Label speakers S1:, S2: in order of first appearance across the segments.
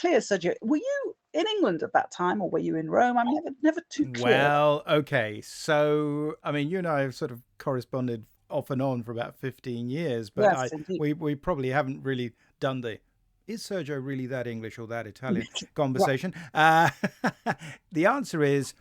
S1: clear, Sergio. Were you in England at that time, or were you in Rome? I'm never too clear.
S2: Well, okay. So, I mean, you and I have sort of corresponded off and on for about 15 years, but
S1: Yes,
S2: I
S1: indeed.
S2: we probably haven't really done the is Sergio really that English or that Italian
S1: Right.
S2: conversation. The answer is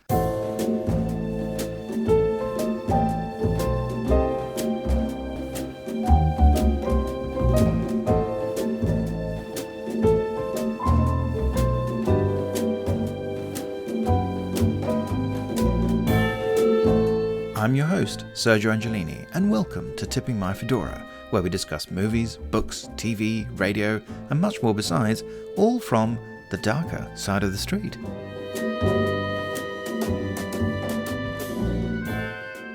S2: I'm your host, Sergio Angelini, and welcome to Tipping My Fedora, where we discuss movies, books, TV, radio, and much more besides, all from the darker side of the street.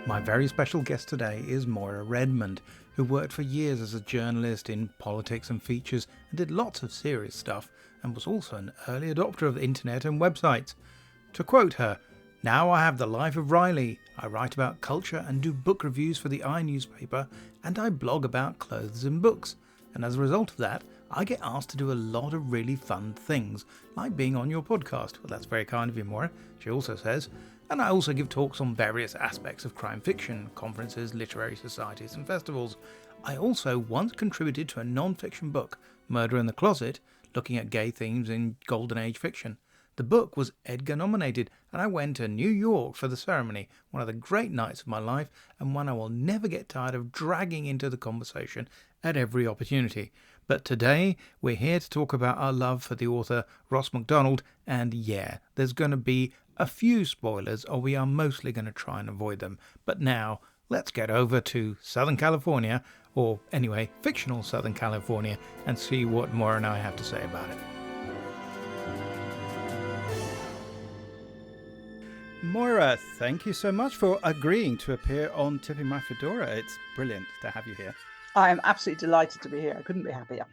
S2: My very special guest today is Moira Redmond, who worked for years as a journalist in politics and features and did lots of serious stuff, and was also an early adopter of the internet and websites. To quote her, "Now I have the life of Riley. I write about culture and do book reviews for the I newspaper, and I blog about clothes and books. And as a result of that, I get asked to do a lot of really fun things, like being on your podcast." Well, that's very kind of you, Moira, she also says. "And I also give talks on various aspects of crime fiction, conferences, literary societies and festivals. I also once contributed to a non-fiction book, Murder in the Closet, looking at gay themes in Golden Age fiction. The book was Edgar nominated, and I went to New York for the ceremony, one of the great nights of my life, and one I will never get tired of dragging into the conversation at every opportunity. But today, we're here to talk about our love for the author Ross Macdonald, and yeah, there's going to be a few spoilers, or we are mostly going to try and avoid them. But now, let's get over to Southern California, or anyway, fictional Southern California, and see what Moira and I have to say about it. Moira, thank you so much for agreeing to appear on Tipping My Fedora. It's brilliant to have you here.
S1: I am absolutely delighted to be here. I couldn't be happier.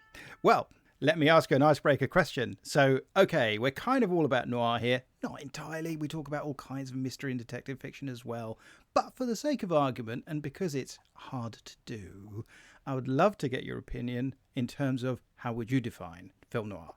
S2: Well, let me ask you an icebreaker question. So, okay, we're kind of all about noir here. Not entirely. We talk about all kinds of mystery and detective fiction as well. But for the sake of argument, and because it's hard to do, I would love to get your opinion in terms of how would you define film noir?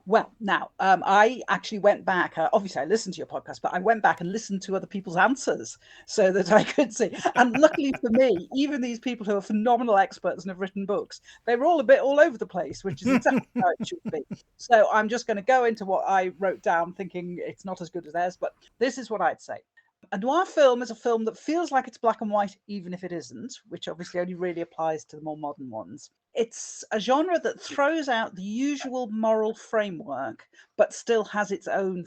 S1: Well, now, I actually went back. Obviously, I listened to your podcast, but I went back and listened to other people's answers so that I could see. And luckily for me, even these people who are phenomenal experts and have written books, they were all a bit all over the place, which is exactly how it should be. So I'm just going to go into what I wrote down, thinking it's not as good as theirs, but this is what I'd say. A noir film is a film that feels like it's black and white, even if it isn't, which obviously only really applies to the more modern ones. It's a genre that throws out the usual moral framework, but still has its own.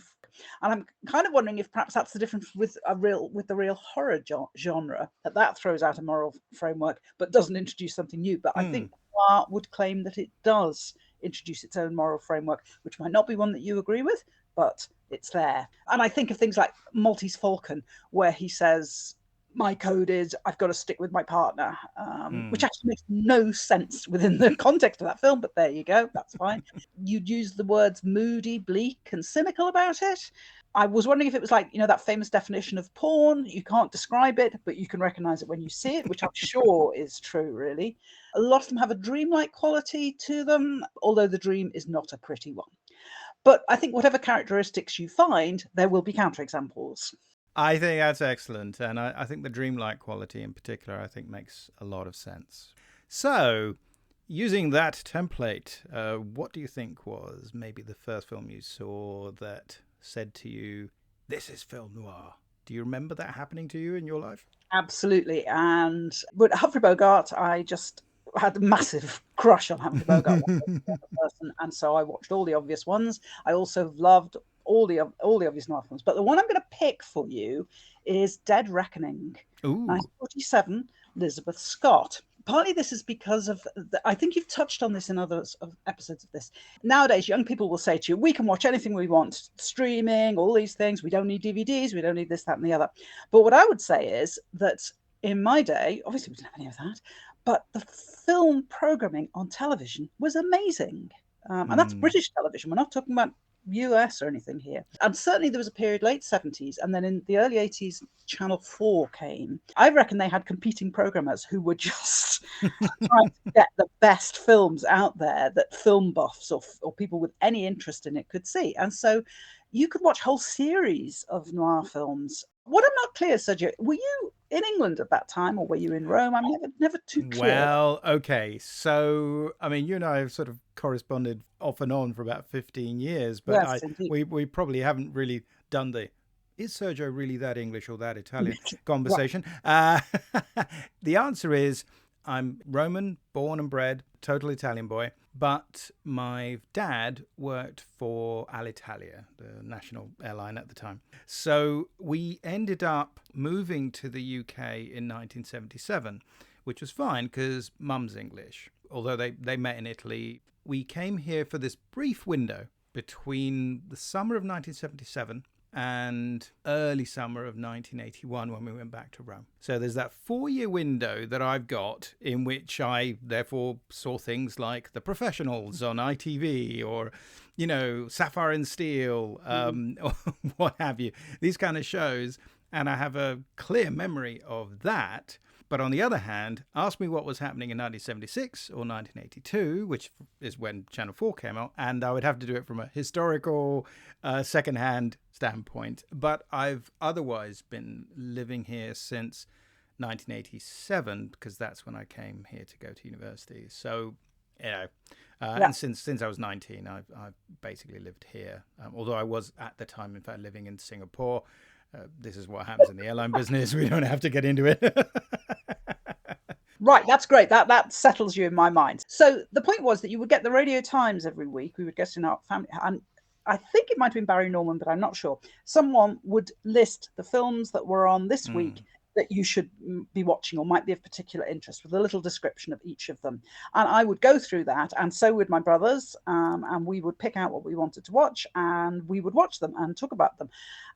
S1: And I'm kind of wondering if perhaps that's the difference with the real horror genre, that throws out a moral framework, but doesn't introduce something new. But I think noir would claim that it does introduce its own moral framework, which might not be one that you agree with, but it's there. And I think of things like Maltese Falcon, where he says, my code is I've got to stick with my partner, which actually makes no sense within the context of that film, but there you go, that's fine. You'd use the words moody, bleak, and cynical about it. I was wondering if it was like, that famous definition of porn. You can't describe it, but you can recognize it when you see it, which I'm sure is true, really. A lot of them have a dreamlike quality to them, although the dream is not a pretty one. But I think whatever characteristics you find, there will be counterexamples.
S2: I think that's excellent. And I think the dreamlike quality in particular, I think makes a lot of sense. So, using that template, what do you think was maybe the first film you saw that said to you, this is film noir? Do you remember that happening to you in your life?
S1: Absolutely. And with Humphrey Bogart, I just had a massive crush on Humphrey Bogart person, and so I watched all the obvious ones. I also loved all the obvious noir films, but the one I'm going to pick for you is Dead Reckoning, 1947, Elizabeth Scott. Partly this is because of, I think you've touched on this in other episodes of this. Nowadays, young people will say to you, we can watch anything we want, streaming, all these things. We don't need DVDs. We don't need this, that, and the other. But what I would say is that in my day, obviously we didn't have any of that, but the film programming on television was amazing. And that's British television. We're not talking about US or anything here. And certainly there was a period, late 70s, and then in the early 80s, Channel 4 came. I reckon they had competing programmers who were just trying to get the best films out there that film buffs or people with any interest in it could see. And so you could watch whole series of noir films. What I'm not clear, Sergio, were you in England at that time, or were you in Rome? I'm never too clear.
S2: Well, okay. So, I mean, you and I have sort of corresponded off and on for about 15 years, but
S1: Yes, indeed.
S2: we probably haven't really done the is Sergio really that English or that Italian conversation. The answer is I'm Roman, born and bred, total Italian boy. But my dad worked for Alitalia, the national airline at the time. So we ended up moving to the UK in 1977, which was fine because mum's English. Although they met in Italy, we came here for this brief window between the summer of 1977 and early summer of 1981 when we went back to Rome. So there's that 4-year window that I've got in which I therefore saw things like The Professionals on ITV or, you know, Sapphire and Steel, or what have you, these kind of shows. And I have a clear memory of that. But on the other hand, ask me what was happening in 1976 or 1982, which is when Channel 4 came out, and I would have to do it from a historical, second-hand standpoint. But I've otherwise been living here since 1987, because that's when I came here to go to university. So, you know, and since I was 19, I've basically lived here. Although I was at the time, in fact, living in Singapore. This is what happens in the airline business. We don't have to get into it.
S1: Right, that's great. That settles you in my mind. So the point was that you would get the Radio Times every week. We would get in our family, and I think it might have been Barry Norman, but I'm not sure. Someone would list the films that were on this week that you should be watching or might be of particular interest, with a little description of each of them. And I would go through that, and so would my brothers, and we would pick out what we wanted to watch, and we would watch them and talk about them.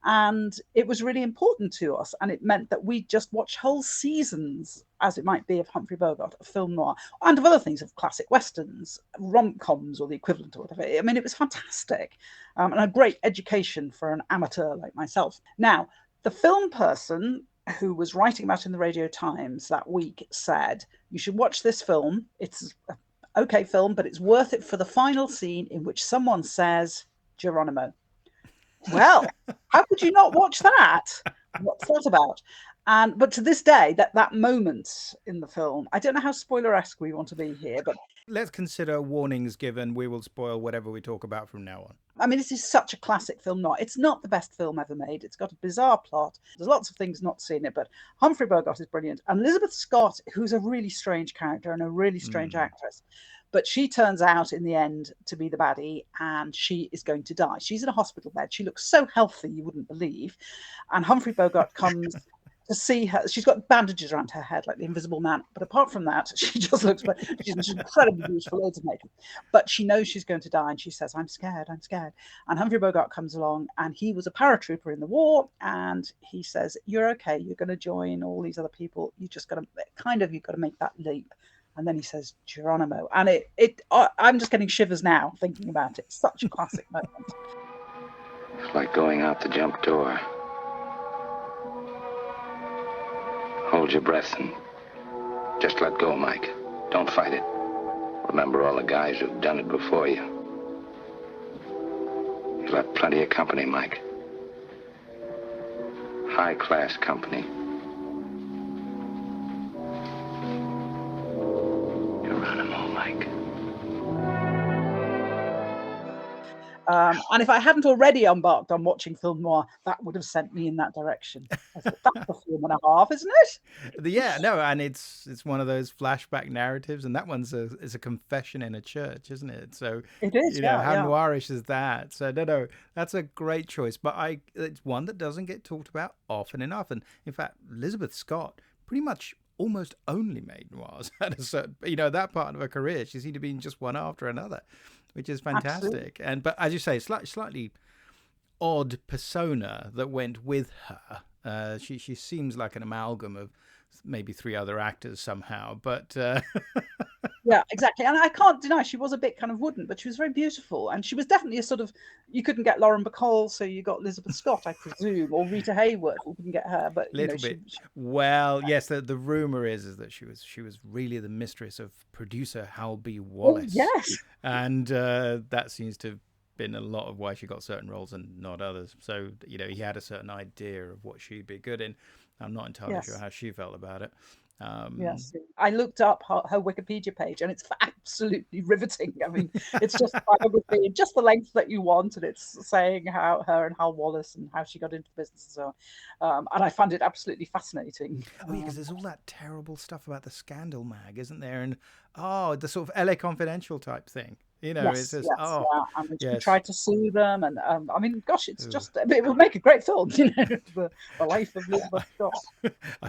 S1: And it was really important to us, and it meant that we just watched whole seasons, as it might be, of Humphrey Bogart, of film noir, and of other things, of classic westerns, rom-coms, or the equivalent, or whatever. I mean, it was fantastic, and a great education for an amateur like myself. Now, the film person who was writing about it in the Radio Times that week said, you should watch this film. It's an okay film, but it's worth it for the final scene in which someone says, Geronimo. Well, how could you not watch that? What's that about? But to this day, that moment in the film, I don't know how spoiler-esque we want to be here, but
S2: let's consider warnings given. We will spoil whatever we talk about from now on.
S1: I mean, this is such a classic film noir. It's not the best film ever made. It's got a bizarre plot. There's lots of things not seen it, but Humphrey Bogart is brilliant. And Elizabeth Scott, who's a really strange character and a really strange actress, but she turns out in the end to be the baddie, and she is going to die. She's in a hospital bed. She looks so healthy, you wouldn't believe. And Humphrey Bogart comes to see her. She's got bandages around her head like the Invisible Man, but apart from that, she just looks, she's incredibly beautiful, loads of makeup, but she knows she's going to die, and she says, I'm scared. And Humphrey Bogart comes along, and he was a paratrooper in the war, and he says, you're okay, you're going to join all these other people, you've got to make that leap. And then he says, Geronimo, and I'm just getting shivers now thinking about it. Such a classic moment.
S3: It's like going out the jump door. Hold your breath and just let go, Mike. Don't fight it. Remember all the guys who've done it before you. You'll have plenty of company, Mike. High-class company. Geronimo, Mike.
S1: And if I hadn't already embarked on watching film noir, that would have sent me in that direction. I thought, that's a film and a half, isn't it?
S2: Yeah, no, and it's one of those flashback narratives, and that one's a confession in a church, isn't it? So
S1: it is,
S2: how noirish is that? So no, that's a great choice, but it's one that doesn't get talked about often enough. And in fact, Elizabeth Scott pretty much almost only made noirs at a certain, that part of her career. She seemed to be in just one after another, which is fantastic. Absolutely. But as you say, slightly odd persona that went with her. She seems like an amalgam of maybe 3 other actors somehow. But
S1: Yeah, exactly. And I can't deny she was a bit kind of wooden, but she was very beautiful. And she was definitely a sort of, you couldn't get Lauren Bacall, so you got Elizabeth Scott, I presume, or Rita Hayworth. We couldn't get her, but
S2: little bit. Well, yes, the rumor is that she was really the mistress of producer Hal B. Wallace.
S1: Oh, yes.
S2: And that seems to have been a lot of why she got certain roles and not others. So, he had a certain idea of what she'd be good in. I'm not entirely sure how she felt about it.
S1: Yes, I looked up her Wikipedia page, and it's absolutely riveting. I mean, it's just biography, just the length that you want, and it's saying how her and Hal Wallace and how she got into business and so on. And I found it absolutely fascinating.
S2: Oh, yeah, because there's all that terrible stuff about the Scandal mag, isn't there? And the sort of LA Confidential type thing.
S1: Yes,
S2: it's just,
S1: and she tried to sue them, and I mean, gosh, it's just it would make a great film, the life of Elizabeth Scott.
S2: I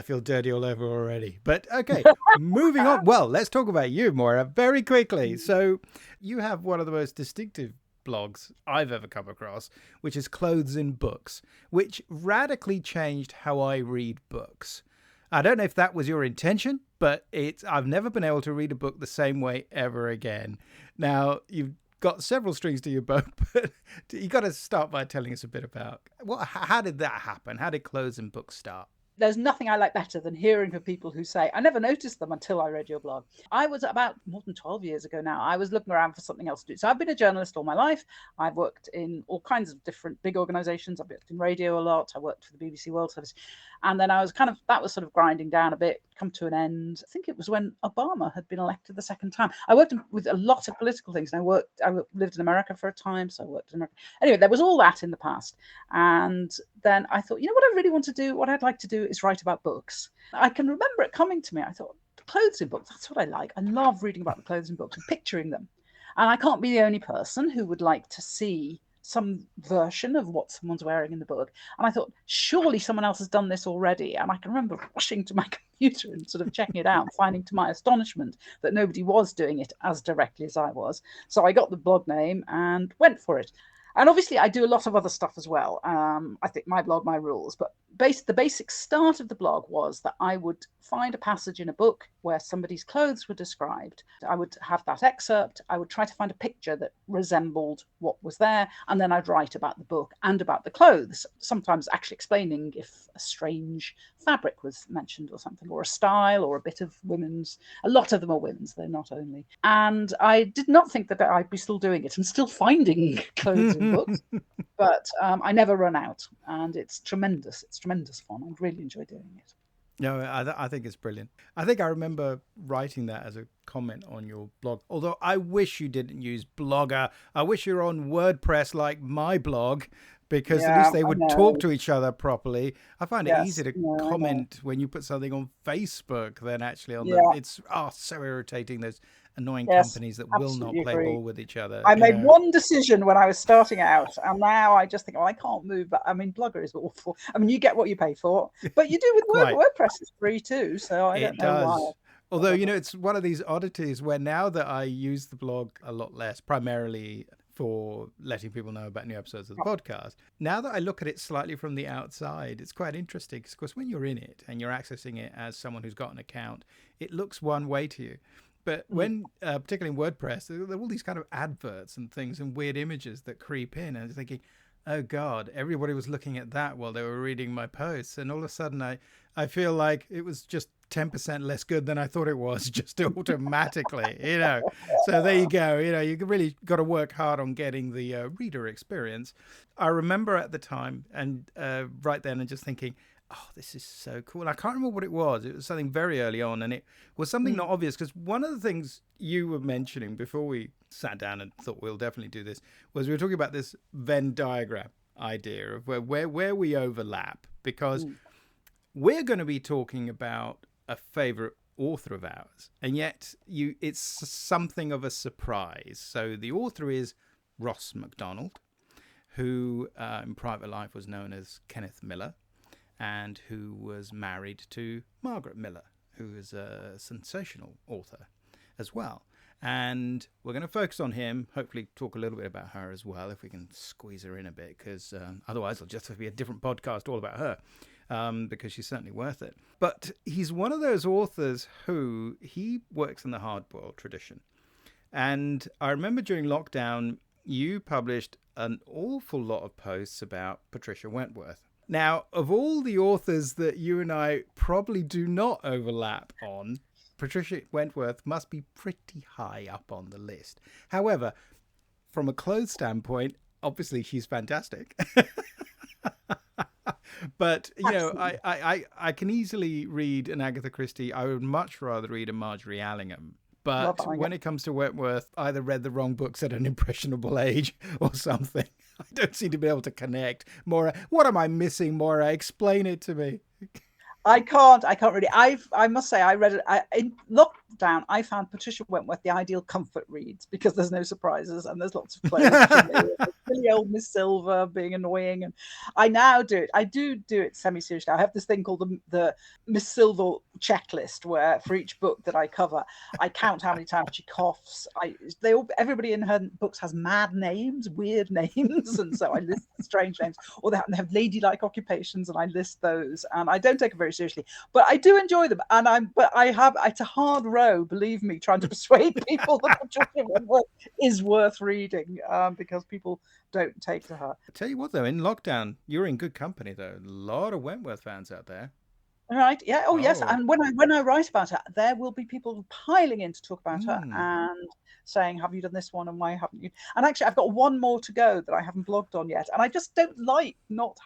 S2: feel dirty all over already, but okay, moving on. Well, let's talk about you, Moira, very quickly. So, you have one of the most distinctive blogs I've ever come across, which is Clothes in Books, which radically changed how I read books. I don't know if that was your intention, but I've never been able to read a book the same way ever again. Now, you've got several strings to your bow, but you got to start by telling us a bit about how did that happen? How did Clothes in Books start?
S1: There's nothing I like better than hearing from people who say, I never noticed them until I read your blog. I was about more than 12 years ago now. I was looking around for something else to do. So I've been a journalist all my life. I've worked in all kinds of different big organizations. I've worked in radio a lot. I worked for the BBC World Service. And then I was that was sort of grinding down a bit, come to an end. I think it was when Obama had been elected the second time. I worked with a lot of political things. And I lived in America for a time. So I worked in America. Anyway, there was all that in the past. And then I thought, what I really want to do, what I'd like to do is write about books. I can remember it coming to me. I thought, the clothes in books, that's what I like. I love reading about the clothes in books and picturing them. And I can't be the only person who would like to see some version of what someone's wearing in the book. And I thought, surely someone else has done this already. And I can remember rushing to my computer and sort of checking it out, finding to my astonishment that nobody was doing it as directly as I was. So I got the blog name and went for it. And obviously, I do a lot of other stuff as well. I think My Blog, My Rules. But the basic start of the blog was that I would find a passage in a book where somebody's clothes were described. I would have that excerpt. I would try to find a picture that resembled what was there. And then I'd write about the book and about the clothes, sometimes actually explaining if a strange fabric was mentioned or something, or a style or a bit of women's. A lot of them are women's, they're not only. And I did not think that I'd be still doing it. I'm still finding clothes in books, but I never run out. And it's tremendous. It's tremendous fun. I really enjoy doing it.
S2: No, I think it's brilliant. I think I remember writing that as a comment on your blog. Although I wish you didn't use Blogger. I wish you were on WordPress like my blog, because at least they would talk to each other properly. I find it easy to comment when you put something on Facebook than actually on the... It's so irritating. There's annoying companies that will not play ball with each other.
S1: I made one decision when I was starting out, and now I just think, I can't move. But I mean, Blogger is awful. I mean, you get what you pay for, but you do with WordPress. It's free too, so I don't know why.
S2: Although, it's one of these oddities where now that I use the blog a lot less, primarily for letting people know about new episodes of the podcast, now that I look at it slightly from the outside, it's quite interesting because, of course, when you're in it and you're accessing it as someone who's got an account, it looks one way to you. But when, particularly in WordPress, there are all these kind of adverts and things and weird images that creep in. And I'm thinking, oh, God, everybody was looking at that while they were reading my posts. And all of a sudden, I feel like it was just 10% less good than I thought it was, just automatically, So there you go. You really got to work hard on getting the reader experience. I remember at the time and right then and just thinking, oh, this is so cool. And I can't remember what it was. It was something very early on, and it was something not obvious, because one of the things you were mentioning before we sat down and thought we'll definitely do this was we were talking about this Venn diagram idea of where we overlap, because we're going to be talking about a favorite author of ours, and yet it's something of a surprise. So the author is Ross Macdonald, who in private life was known as Kenneth Miller, and who was married to Margaret Miller, who is a sensational author as well. And we're going to focus on him, hopefully talk a little bit about her as well, if we can squeeze her in a bit, because otherwise it'll just be a different podcast all about her. because she's certainly worth it. But he's one of those authors who he works in the hardboiled tradition. And I remember during lockdown, you published an awful lot of posts about Patricia Wentworth. Now, of all the authors that you and I probably do not overlap on, Patricia Wentworth must be pretty high up on the list. However, from a clothes standpoint, obviously she's fantastic. But, you know, I can easily read an Agatha Christie. I would much rather read a Marjorie Allingham. But when it comes to Wentworth, I either read the wrong books at an impressionable age or something. I don't seem to be able to connect. Moira, what am I missing, Moira? Explain it to me.
S1: I can't really. I must say, I read it in lockdown. I found Patricia Wentworth the ideal comfort reads because there's no surprises and there's lots of clothes. Silly old Miss Silver being annoying, and I now do it. I do it semi-seriously. I have this thing called the Miss Silver checklist, where for each book that I cover, I count how many times she coughs. Everybody in her books has mad names, weird names, and so I list strange names, or they have ladylike occupations, and I list those. And I don't take it very seriously, but I do enjoy them. And it's a hard row, believe me, trying to persuade people that Patricia Wentworth is worth reading, because people don't take to her.
S2: I tell you what, though, in lockdown, you're in good company, though. A lot of Wentworth fans out there.
S1: Right. Yeah. Oh, yes. And when I write about her, there will be people piling in to talk about her and saying, "Have you done this one? And why haven't you?" And actually, I've got one more to go that I haven't blogged on yet, and I just don't like not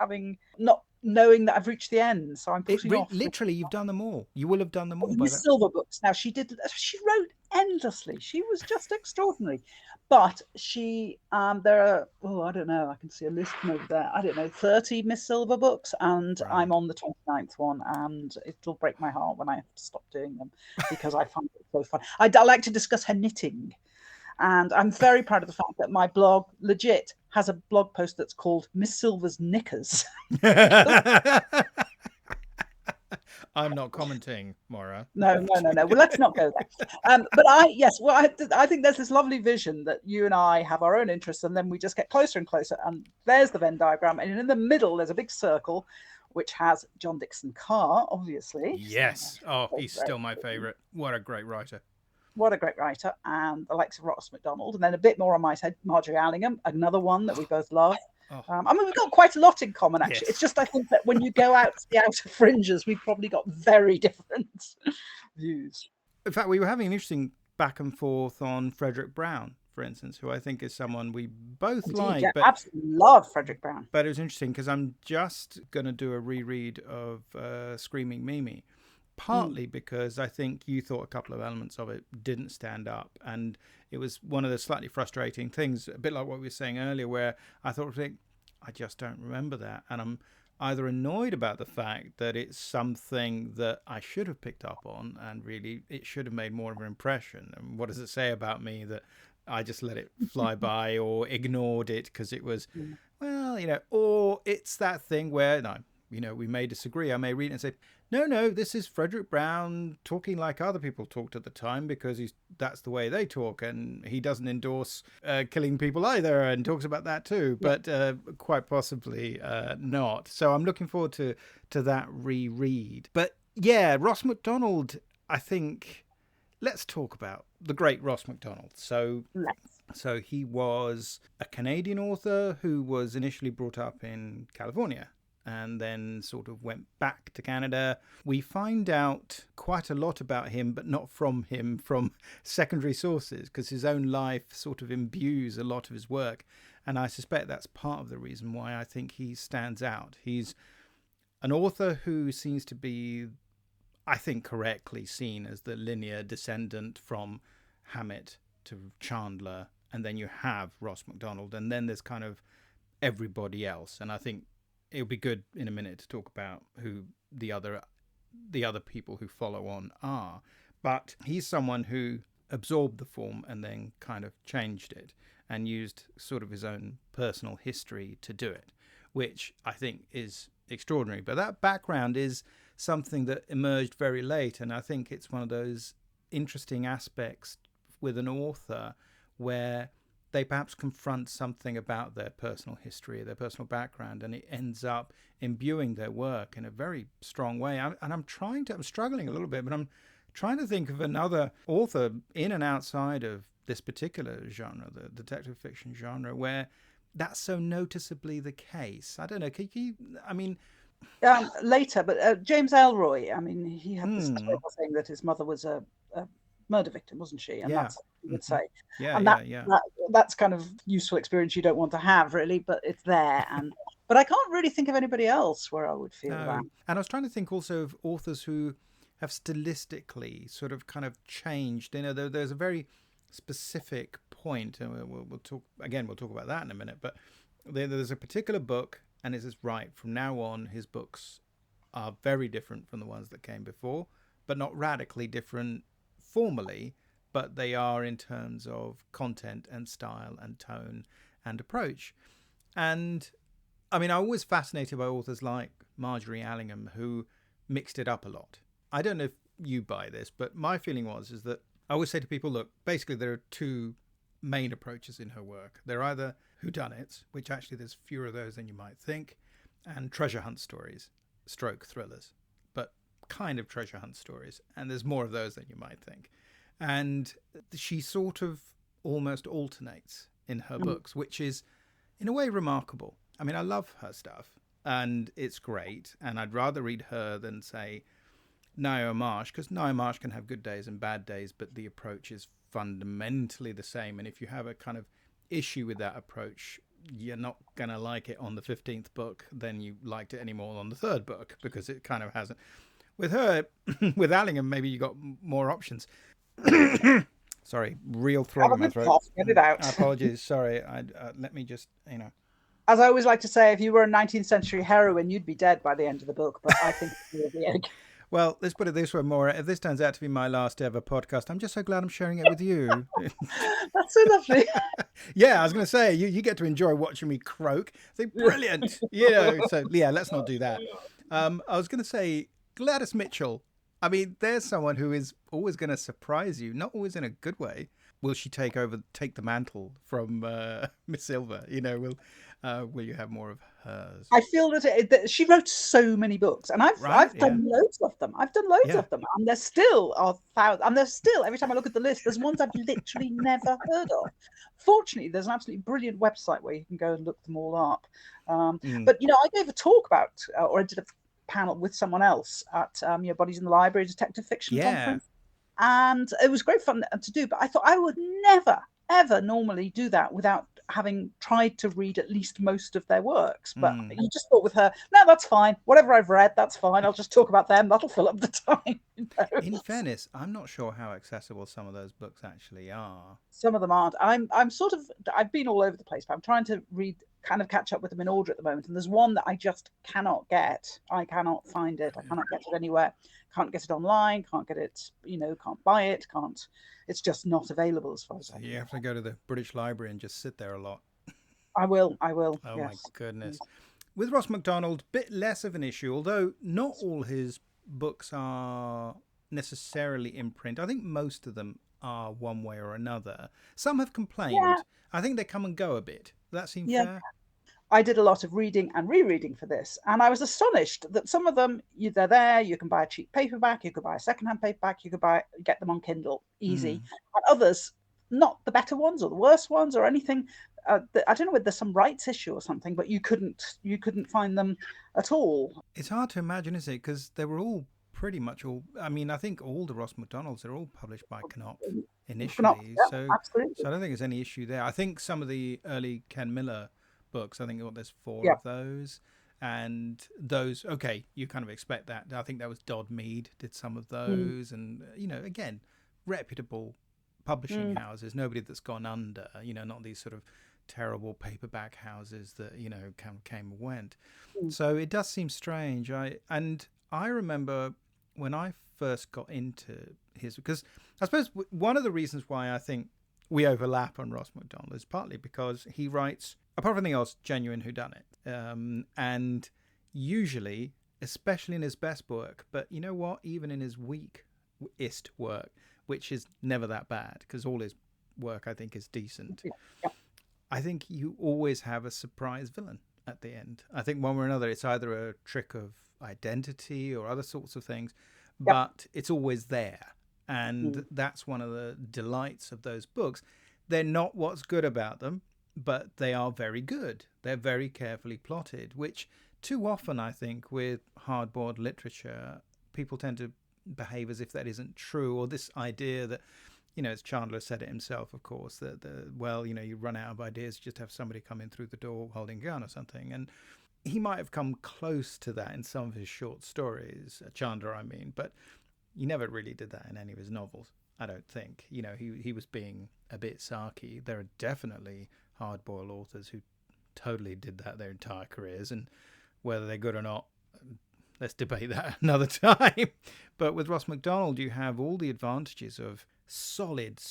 S1: knowing that I've reached the end. So I'm putting off.
S2: Literally, you've done them all. You will have done them all.
S1: Miss Silver books. Now she wrote endlessly. She was just extraordinary. But there are, I don't know, I can see a list from over there. I don't know, 30 Miss Silver books, and right. I'm on the 29th one, and it'll break my heart when I have to stop doing them because I find it so fun. I like to discuss her knitting, and I'm very proud of the fact that my blog legit has a blog post that's called Miss Silver's Knickers.
S2: I'm not commenting, Moira.
S1: No. Well, let's not go there. But I think there's this lovely vision that you and I have our own interests, and then we just get closer and closer. And there's the Venn diagram, and in the middle there's a big circle, which has John Dixon Carr, obviously.
S2: Yes. Oh, he's still my favourite. What a great writer.
S1: What a great writer, and the likes of Ross Macdonald, and then a bit more on my side, Marjorie Allingham, another one that we both love. We've got quite a lot in common, actually. Yes. It's just, I think that when you go out to the outer fringes, we've probably got very different views.
S2: In fact, we were having an interesting back and forth on Frederick Brown, for instance, who I think is someone we both like.
S1: Yeah, absolutely love Frederick Brown.
S2: But it was interesting because I'm just going to do a reread of Screaming Mimi, partly because I think you thought a couple of elements of it didn't stand up. And it was one of the slightly frustrating things, a bit like what we were saying earlier, where I thought, I just don't remember that. And I'm either annoyed about the fact that it's something that I should have picked up on and really it should have made more of an impression. And what does it say about me that I just let it fly by or ignored it because it was, or it's that thing where, we may disagree. I may read it and say, no, this is Frederick Brown talking like other people talked at the time because that's the way they talk, and he doesn't endorse killing people either and talks about that too, but quite possibly not. So I'm looking forward to that reread. But yeah, Ross Macdonald, I think, let's talk about the great Ross Macdonald. So he was a Canadian author who was initially brought up in California and then sort of went back to Canada. We find out quite a lot about him, but not from him, from secondary sources, because his own life sort of imbues a lot of his work. And I suspect that's part of the reason why I think he stands out. He's an author who seems to be, I think, correctly seen as the linear descendant from Hammett to Chandler. And then you have Ross Macdonald, and then there's kind of everybody else. And I think it'll be good in a minute to talk about who the other people who follow on are. But he's someone who absorbed the form and then kind of changed it and used sort of his own personal history to do it, which I think is extraordinary. But that background is something that emerged very late, and I think it's one of those interesting aspects with an author where they perhaps confront something about their personal history, their personal background, and it ends up imbuing their work in a very strong way. I'm struggling a little bit, but I'm trying to think of another author in and outside of this particular genre, the detective fiction genre, where that's so noticeably the case. I don't know.
S1: Later, but James Elroy, I mean, he had this terrible thing that his mother was a murder victim, wasn't she? And that's what he would say. That's kind of useful experience you don't want to have, really, but it's there. But I can't really think of anybody else where I would feel that.
S2: And I was trying to think also of authors who have stylistically sort of kind of changed. You know, there's a very specific point, and we'll talk about that in a minute. But there's a particular book, and it says, right, from now on, his books are very different from the ones that came before, but not radically different formally, but they are in terms of content and style and tone and approach. And I mean, I'm always fascinated by authors like Marjorie Allingham, who mixed it up a lot. I don't know if you buy this, but my feeling is that I always say to people, look, basically there are two main approaches in her work. They're either whodunits, which actually there's fewer of those than you might think, and treasure hunt stories, stroke thrillers, but kind of treasure hunt stories. And there's more of those than you might think. And she sort of almost alternates in her books, which is in a way remarkable. I mean, I love her stuff and it's great. And I'd rather read her than, say, Ngaio Marsh, because Ngaio Marsh can have good days and bad days, but the approach is fundamentally the same. And if you have a kind of issue with that approach, you're not going to like it on the 15th book than you liked it anymore on the third book, because it kind of hasn't. With her, with Allingham, maybe you got more options. Sorry, real throat in my throat.
S1: Get it out.
S2: Apologies. Sorry. Let me just,
S1: As I always like to say, if you were a 19th century heroine, you'd be dead by the end of the book. But I think you'll be okay.
S2: Well, let's put it this way, Maura. If this turns out to be my last ever podcast, I'm just so glad I'm sharing it with you.
S1: That's so lovely.
S2: Yeah, I was going to say, you get to enjoy watching me croak. It's brilliant. So yeah, let's not do that. I was going to say, Gladys Mitchell. I mean, there's someone who is always going to surprise you, not always in a good way. Will she take the mantle from Miss Silver? Will you have more of hers?
S1: I feel that she wrote so many books, and I've done loads of them. And there still are thousands. And there's still, every time I look at the list, there's ones I've literally never heard of. Fortunately, there's an absolutely brilliant website where you can go and look them all up. But I gave a talk about, or I did a panel with someone else at Bodies in the Library Detective Fiction Conference, and it was great fun to do. But I thought I would never ever normally do that without having tried to read at least most of their works. But you just thought with her, no, that's fine, whatever I've read, that's fine, I'll just talk about them, that'll fill up the time.
S2: In fairness, I'm not sure how accessible some of those books actually are.
S1: Some of them aren't. I've been all over the place, but I'm trying to kind of catch up with them in order at the moment, and there's one that I just cannot get. I cannot find it. I cannot get it anywhere. Can't get it online. Can't get it. Can't buy it. Can't. It's just not available as far as I know.
S2: You have to go to the British Library and just sit there a lot.
S1: I will.
S2: Oh yes. My goodness. With Ross Macdonald, bit less of an issue, although not all his books are necessarily in print. I think most of them are one way or another. Some have complained. Yeah. I think they come and go a bit. Does that seem fair?
S1: I did a lot of reading and rereading for this, and I was astonished that some of them, they're there. You can buy a cheap paperback, you could buy a secondhand paperback, you could get them on Kindle, easy. And others, not the better ones or the worse ones or anything. I don't know whether there's some rights issue or something, but you couldn't find them at all.
S2: It's hard to imagine, isn't it? Because they were all pretty much all. I mean, I think all the Ross Macdonalds are all published by Knopf initially, so I don't think there's any issue there. I think some of the early Ken Miller books, I think there's 4 of those, and those, you kind of expect that. I think that was Dodd Mead did some of those, and again, reputable publishing houses, nobody that's gone under, not these sort of terrible paperback houses that came and went. So it does seem strange. I remember when I first got into his, because I suppose one of the reasons why I think we overlap on Ross Macdonald is partly because he writes, apart from anything else, genuine whodunit. And usually, especially in his best work, but you know what? Even in his weakest work, which is never that bad, because all his work, I think, is decent. I think you always have a surprise villain at the end. I think one way or another, it's either a trick of identity or other sorts of things,
S1: Yep.
S2: but it's always there. And that's one of the delights of those books. They're not what's good about them, but they are very good. They're very carefully plotted, which too often, I think, with hard-boiled literature, people tend to behave as if that isn't true, or this idea that, as Chandler said it himself, of course, that, you run out of ideas, just have somebody come in through the door holding a gun or something. And he might have come close to that in some of his short stories, Chandler, I mean, but he never really did that in any of his novels, I don't think. He was being a bit sarky. There are definitely hard-boiled authors who totally did that their entire careers, and whether they're good or not, let's debate that another time. But with Ross Macdonald, you have all the advantages of solid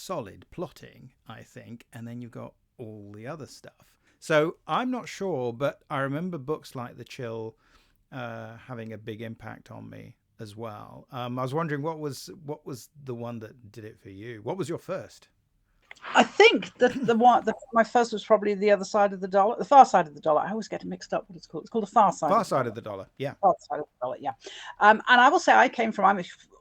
S2: plotting, I think, and then you've got all the other stuff. So I'm not sure, but I remember books like The Chill having a big impact on me as well. I was wondering what was the one that did it for you? What was your first?
S1: I think my first was probably The Other Side of the Dollar, The Far Side of the Dollar. I always get it mixed up what it's called. It's called The Far Side.
S2: Far Side of the Dollar, yeah.
S1: Far Side of the Dollar, yeah. And I will say I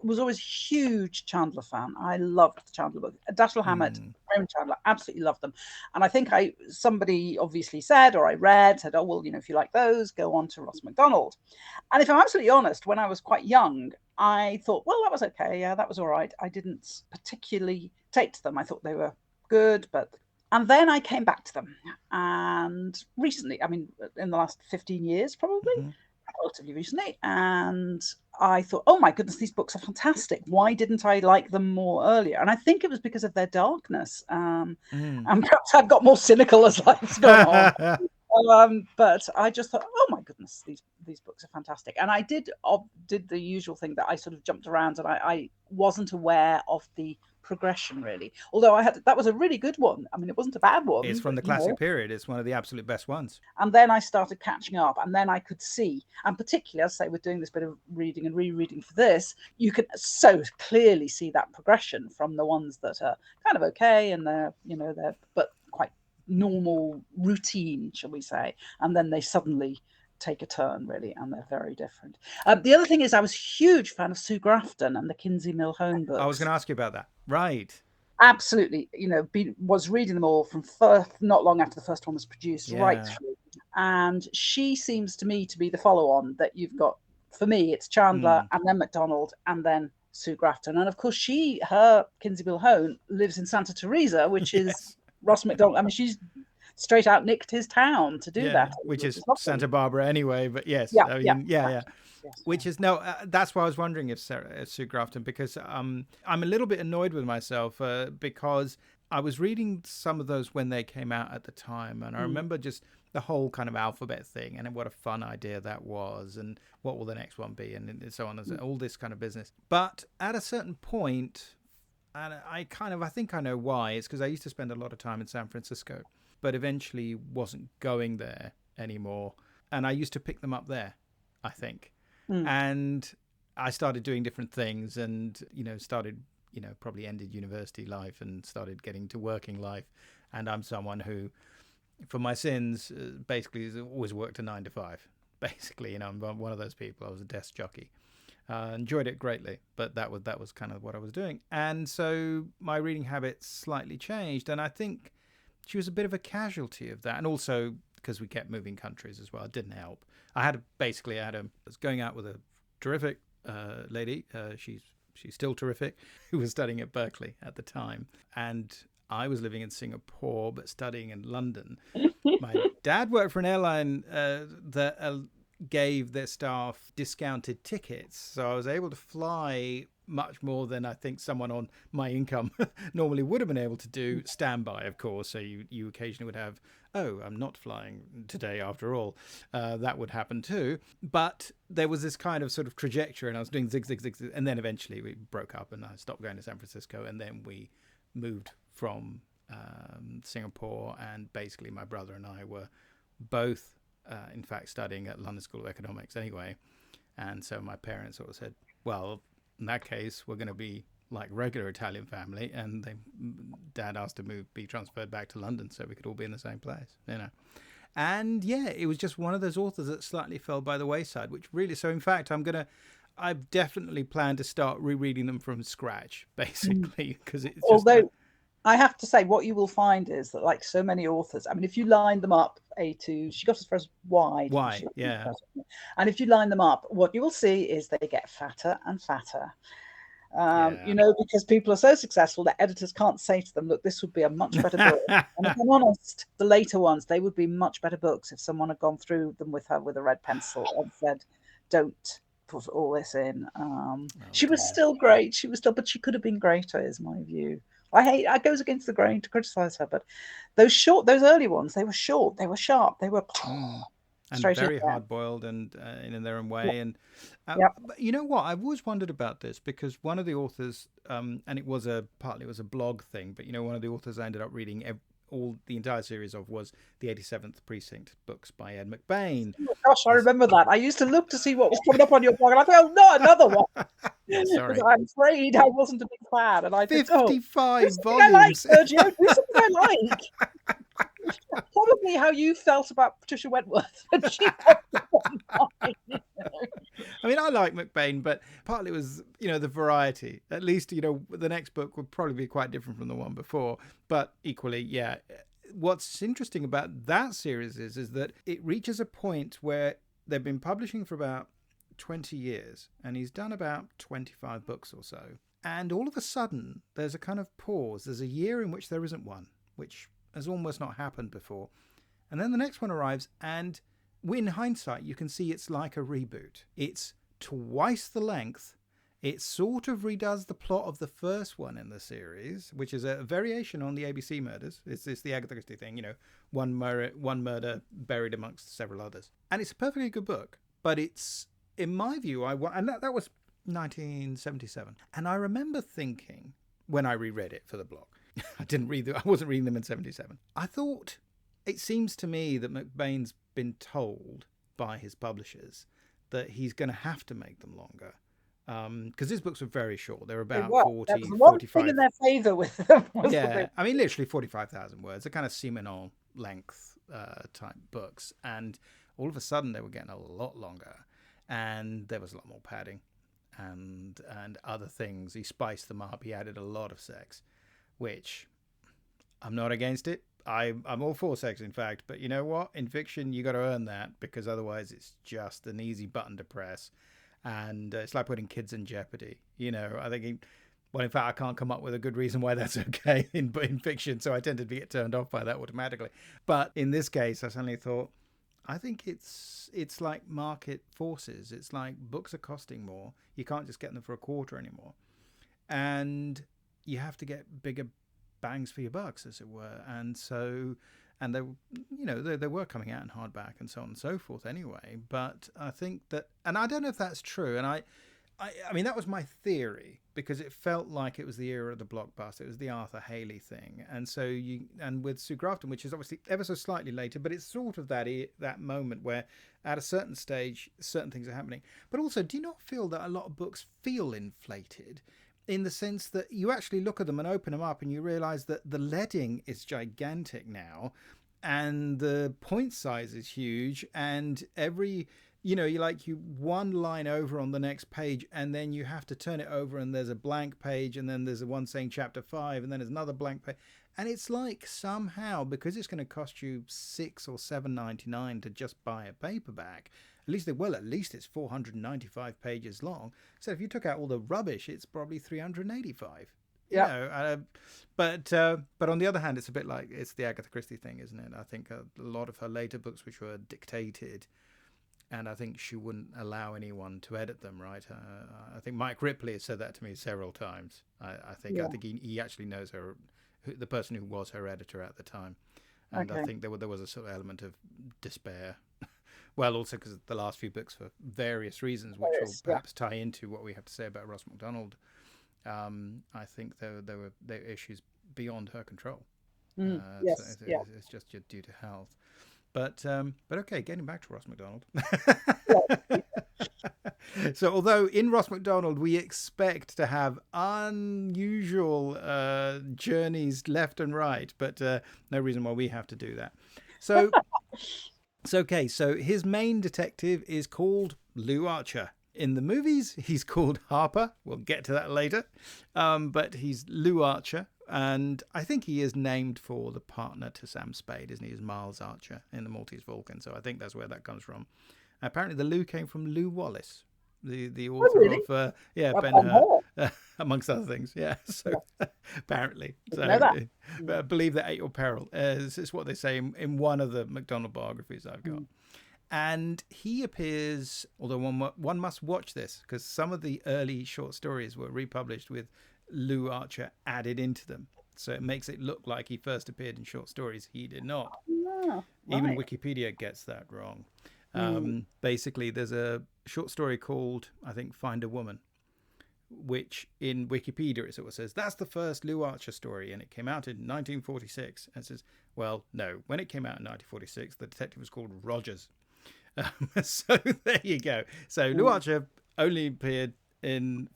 S1: was always a huge Chandler fan. I loved the Chandler book. Dashiell Hammett, Raymond Chandler, absolutely loved them. And I think somebody obviously said, or I said, oh, well, if you like those, go on to Ross Macdonald. And if I'm absolutely honest, when I was quite young, I thought, well, that was okay. Yeah, that was all right. I didn't particularly take to them. I thought they were good, and then I came back to them, and recently, I mean, in the last 15 years, probably, relatively recently, and I thought, oh my goodness, these books are fantastic. Why didn't I like them more earlier? And I think it was because of their darkness. And perhaps I've got more cynical as life's gone on. But I just thought, oh my goodness, these books are fantastic. And I did the usual thing that I sort of jumped around, and I wasn't aware of the progression really, although that was a really good one. I mean, it wasn't a bad one.
S2: It's from the classic period. It's one of the absolute best ones.
S1: And then I started catching up, and then I could see, and particularly, as I say, with doing this bit of reading and rereading for this, you can so clearly see that progression from the ones that are kind of okay and they're but quite normal routine, shall we say, and then they suddenly take a turn really, and they're very different. The other thing is, I was a huge fan of Sue Grafton and the Kinsey Millhone books.
S2: I was going to ask you about that. Right.
S1: Absolutely. Was reading them all from not long after the first one was produced, right through. And she seems to me to be the follow-on that you've got. For me, it's Chandler and then Macdonald and then Sue Grafton. And of course, her Kinsey Millhone lives in Santa Teresa, which is Ross Macdonald. I mean, she's straight out nicked his town to do that,
S2: which is Santa Barbara anyway. But yes,
S1: Yes.
S2: Which is that's why I was wondering if Sue Grafton, because I'm a little bit annoyed with myself because I was reading some of those when they came out at the time, and I remember just the whole kind of alphabet thing and what a fun idea that was, and what will the next one be, and so on, and all this kind of business. But at a certain point, and I think I know why. It's because I used to spend a lot of time in San Francisco, but eventually wasn't going there anymore. And I used to pick them up there, I think. And I started doing different things and, probably ended university life and started getting to working life. And I'm someone who, for my sins, basically has always worked a 9 to 5. Basically, I'm one of those people. I was a desk jockey. Enjoyed it greatly, but that was kind of what I was doing. And so my reading habits slightly changed. And I think she was a bit of a casualty of that. And also because we kept moving countries as well, it didn't help. I was going out with a terrific lady. She's still terrific, who was studying at Berkeley at the time. And I was living in Singapore, but studying in London. My dad worked for an airline that gave their staff discounted tickets. So I was able to fly much more than I think someone on my income normally would have been able to do, standby, of course. So you occasionally would have, I'm not flying today after all. That would happen too. But there was this kind of sort of trajectory, and I was doing zig, and then eventually we broke up and I stopped going to San Francisco, and then we moved from Singapore, and basically my brother and I were both in fact studying at London School of Economics anyway. And so my parents sort of said, well, in that case, we're going to be like regular Italian family, and Dad asked to be transferred back to London so we could all be in the same place, you know. And yeah, it was just one of those authors that slightly fell by the wayside, which really, so in fact, I've definitely planned to start rereading them from scratch, basically, because it's just.
S1: Although I have to say, what you will find is that, like so many authors, I mean, if you line them up, she got as far as Y.
S2: Yeah.
S1: And if you line them up, what you will see is they get fatter and fatter. You know, because people are so successful that editors can't say to them, look, this would be a much better book. And if I'm honest, the later ones, they would be much better books if someone had gone through them with her with a red pencil and said, don't put all this in. She was still great. But she could have been greater, is my view. I goes against the grain to criticize her, but those early ones, they were short, they were sharp, they were
S2: and very hard boiled and in their own way. And but you know what? I've always wondered about this because one of the authors, and it was partly a blog thing, but you know, one of the authors I ended up reading the entire series of was the 87th Precinct books by Ed McBain.
S1: Oh gosh, I remember that. I used to look to see what was coming up on your blog, and I thought, oh no, another one.
S2: Yeah, sorry.
S1: I'm afraid I wasn't a big fan, and I
S2: 55 volumes.
S1: Sergio, do something I like. Probably how you felt about Patricia Wentworth when she
S2: I mean, I like McBain, but partly it was, you know, the variety. At least, you know, the next book would probably be quite different from the one before. But equally, yeah, what's interesting about that series is that it reaches a point where they've been publishing for about 20 years, and he's done about 25 books or so. And all of a sudden, there's a kind of pause. There's a year in which there isn't one, which has almost not happened before. And then the next one arrives, and in hindsight, you can see it's like a reboot. It's twice the length. It sort of redoes the plot of the first one in the series, which is a variation on the ABC murders. It's the Agatha Christie thing, you know, one murder buried amongst several others. And it's a perfectly good book, but it's, in my view, and that was 1977. And I remember thinking, when I reread it for the blog, I wasn't reading them in 77. I thought, it seems to me that McBain's been told by his publishers that he's going to have to make them longer. Because his books were very short. They were about 40, 45.
S1: In their favour with them.
S2: Yeah, I mean, literally 45,000 words. They're kind of seminal length type books. And all of a sudden, they were getting a lot longer. And there was a lot more padding and other things. He spiced them up. He added a lot of sex, which I'm not against it. I'm all for sex, in fact. But you know what? In fiction, you got to earn that, because otherwise it's just an easy button to press. And it's like putting kids in jeopardy. You know, I think, well, in fact, I can't come up with a good reason why that's okay in fiction. So I tended to get turned off by that automatically. But in this case, I suddenly thought, I think it's like market forces. It's like books are costing more. You can't just get them for a quarter anymore. And you have to get bigger bangs for your bucks, as it were. And so, and they, you know, they were coming out in hardback and so on and so forth anyway. But I think that, and I don't know if that's true. And I mean, that was my theory, because it felt like it was the era of the blockbuster. It was the Arthur Haley thing. And so and with Sue Grafton, which is obviously ever so slightly later, but it's sort of that moment where at a certain stage, certain things are happening. But also, do you not feel that a lot of books feel inflated? In the sense that you actually look at them and open them up and you realize that the leading is gigantic now, and the point size is huge, and every, you know, you one line over on the next page, and then you have to turn it over and there's a blank page, and then there's a one saying chapter 5, and then there's another blank page. And it's like somehow, because it's going to cost you $6 or $7.99 to just buy a paperback, at least it's 495 pages long. So if you took out all the rubbish, it's probably 385. Yeah. You know, but on the other hand, it's a bit like it's the Agatha Christie thing, isn't it? I think a lot of her later books, which were dictated, and I think she wouldn't allow anyone to edit them, right? I think Mike Ripley has said that to me several times. I think he actually knows the person who was her editor at the time, and I think there was a sort of element of despair. Well, also because the last few books, for various reasons, which will perhaps tie into what we have to say about Ross Macdonald, I think there were issues beyond her control. It's just due to health. But okay, getting back to Ross Macdonald. So although in Ross Macdonald we expect to have unusual journeys left and right, but no reason why we have to do that. So, okay, so his main detective is called Lou Archer. In the movies, he's called Harper. We'll get to that later. But he's Lou Archer. And I think he is named for the partner to Sam Spade, isn't he? He's Miles Archer in the Maltese Falcon. So I think that's where that comes from. Apparently, the Lou came from Lou Wallace, the author of Ben-Hur, amongst other things. Yeah, so apparently. So I believe that At Your Peril is what they say in one of the MacDonald biographies I've got. And he appears, although one must watch this, because some of the early short stories were republished with Lou Archer added into them. So it makes it look like he first appeared in short stories. He did not.
S1: Right.
S2: Even Wikipedia gets that wrong. Basically, there's a short story called, I think, Find a Woman, which in Wikipedia it sort of says, that's the first Lou Archer story, and it came out in 1946. And it says, well, no, when it came out in 1946, the detective was called Rogers. So there you go. So Lou Archer only appeared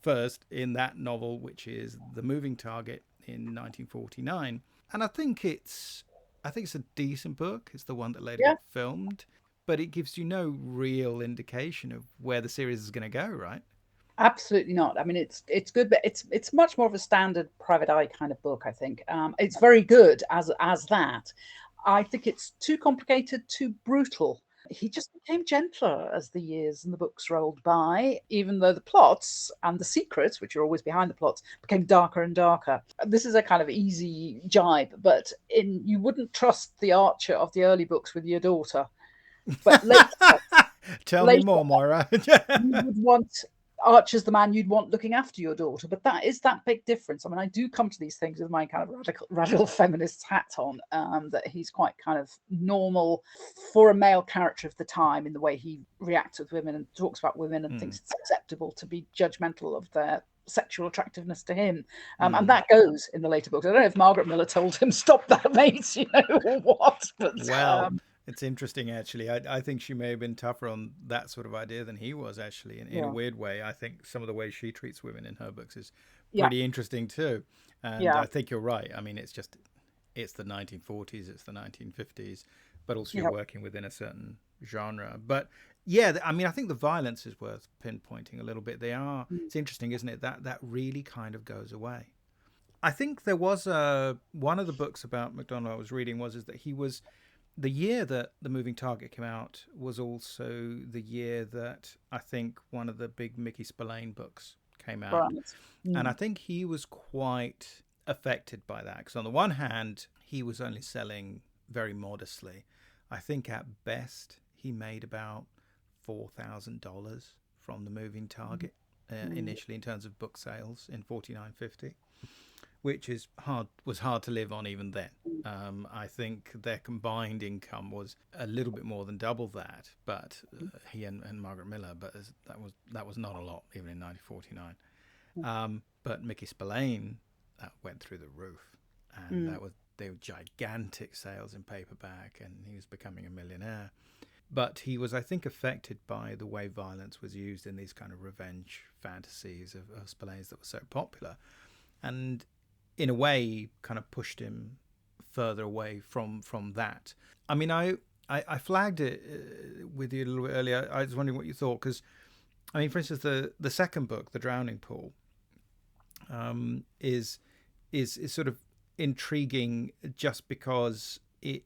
S2: first in that novel, which is The Moving Target in 1949. And I think it's a decent book. It's the one that later got filmed, but it gives you no real indication of where the series is going to go, right?
S1: Absolutely not. I mean, it's good, but it's much more of a standard Private Eye kind of book, I think. It's very good as that. I think it's too complicated, too brutal. He just became gentler as the years and the books rolled by, even though the plots and the secrets, which are always behind the plots, became darker and darker. This is a kind of easy jibe, but you wouldn't trust the Archer of the early books with your daughter. But later,
S2: Tell me more, Moira.
S1: You would want Archer's the man you'd want looking after your daughter, but that is that big difference. I mean, I do come to these things with my kind of radical feminist hat on, that he's quite kind of normal for a male character of the time in the way he reacts with women and talks about women and thinks it's acceptable to be judgmental of their sexual attractiveness to him. And that goes in the later books. I don't know if Margaret Miller told him, stop that, mate, or what. But,
S2: well, it's interesting, actually. I think she may have been tougher on that sort of idea than he was, actually, in a weird way. I think some of the ways she treats women in her books is pretty interesting, too. And I think you're right. I mean, it's the 1940s, it's the 1950s, but also you're working within a certain genre. But, yeah, I mean, I think the violence is worth pinpointing a little bit. It's interesting, isn't it, that really kind of goes away. I think there was one of the books about MacDonald I was reading is that he was... The year that The Moving Target came out was also the year that I think one of the big Mickey Spillane books came out. Right. And I think he was quite affected by that. Because on the one hand, he was only selling very modestly. I think at best, he made about $4,000 from The Moving Target initially in terms of book sales in 49.50. Which was hard to live on even then. I think their combined income was a little bit more than double that, but he and Margaret Miller, but that was not a lot even in 1949. But Mickey Spillane, that went through the roof, and they were gigantic sales in paperback, and he was becoming a millionaire. But he was, I think, affected by the way violence was used in these kind of revenge fantasies of Spillane's that were so popular, and in a way kind of pushed him further away from that. I mean, I flagged it with you a little bit earlier. I was wondering what you thought, because, I mean, for instance, the second book, The Drowning Pool, is sort of intriguing just because it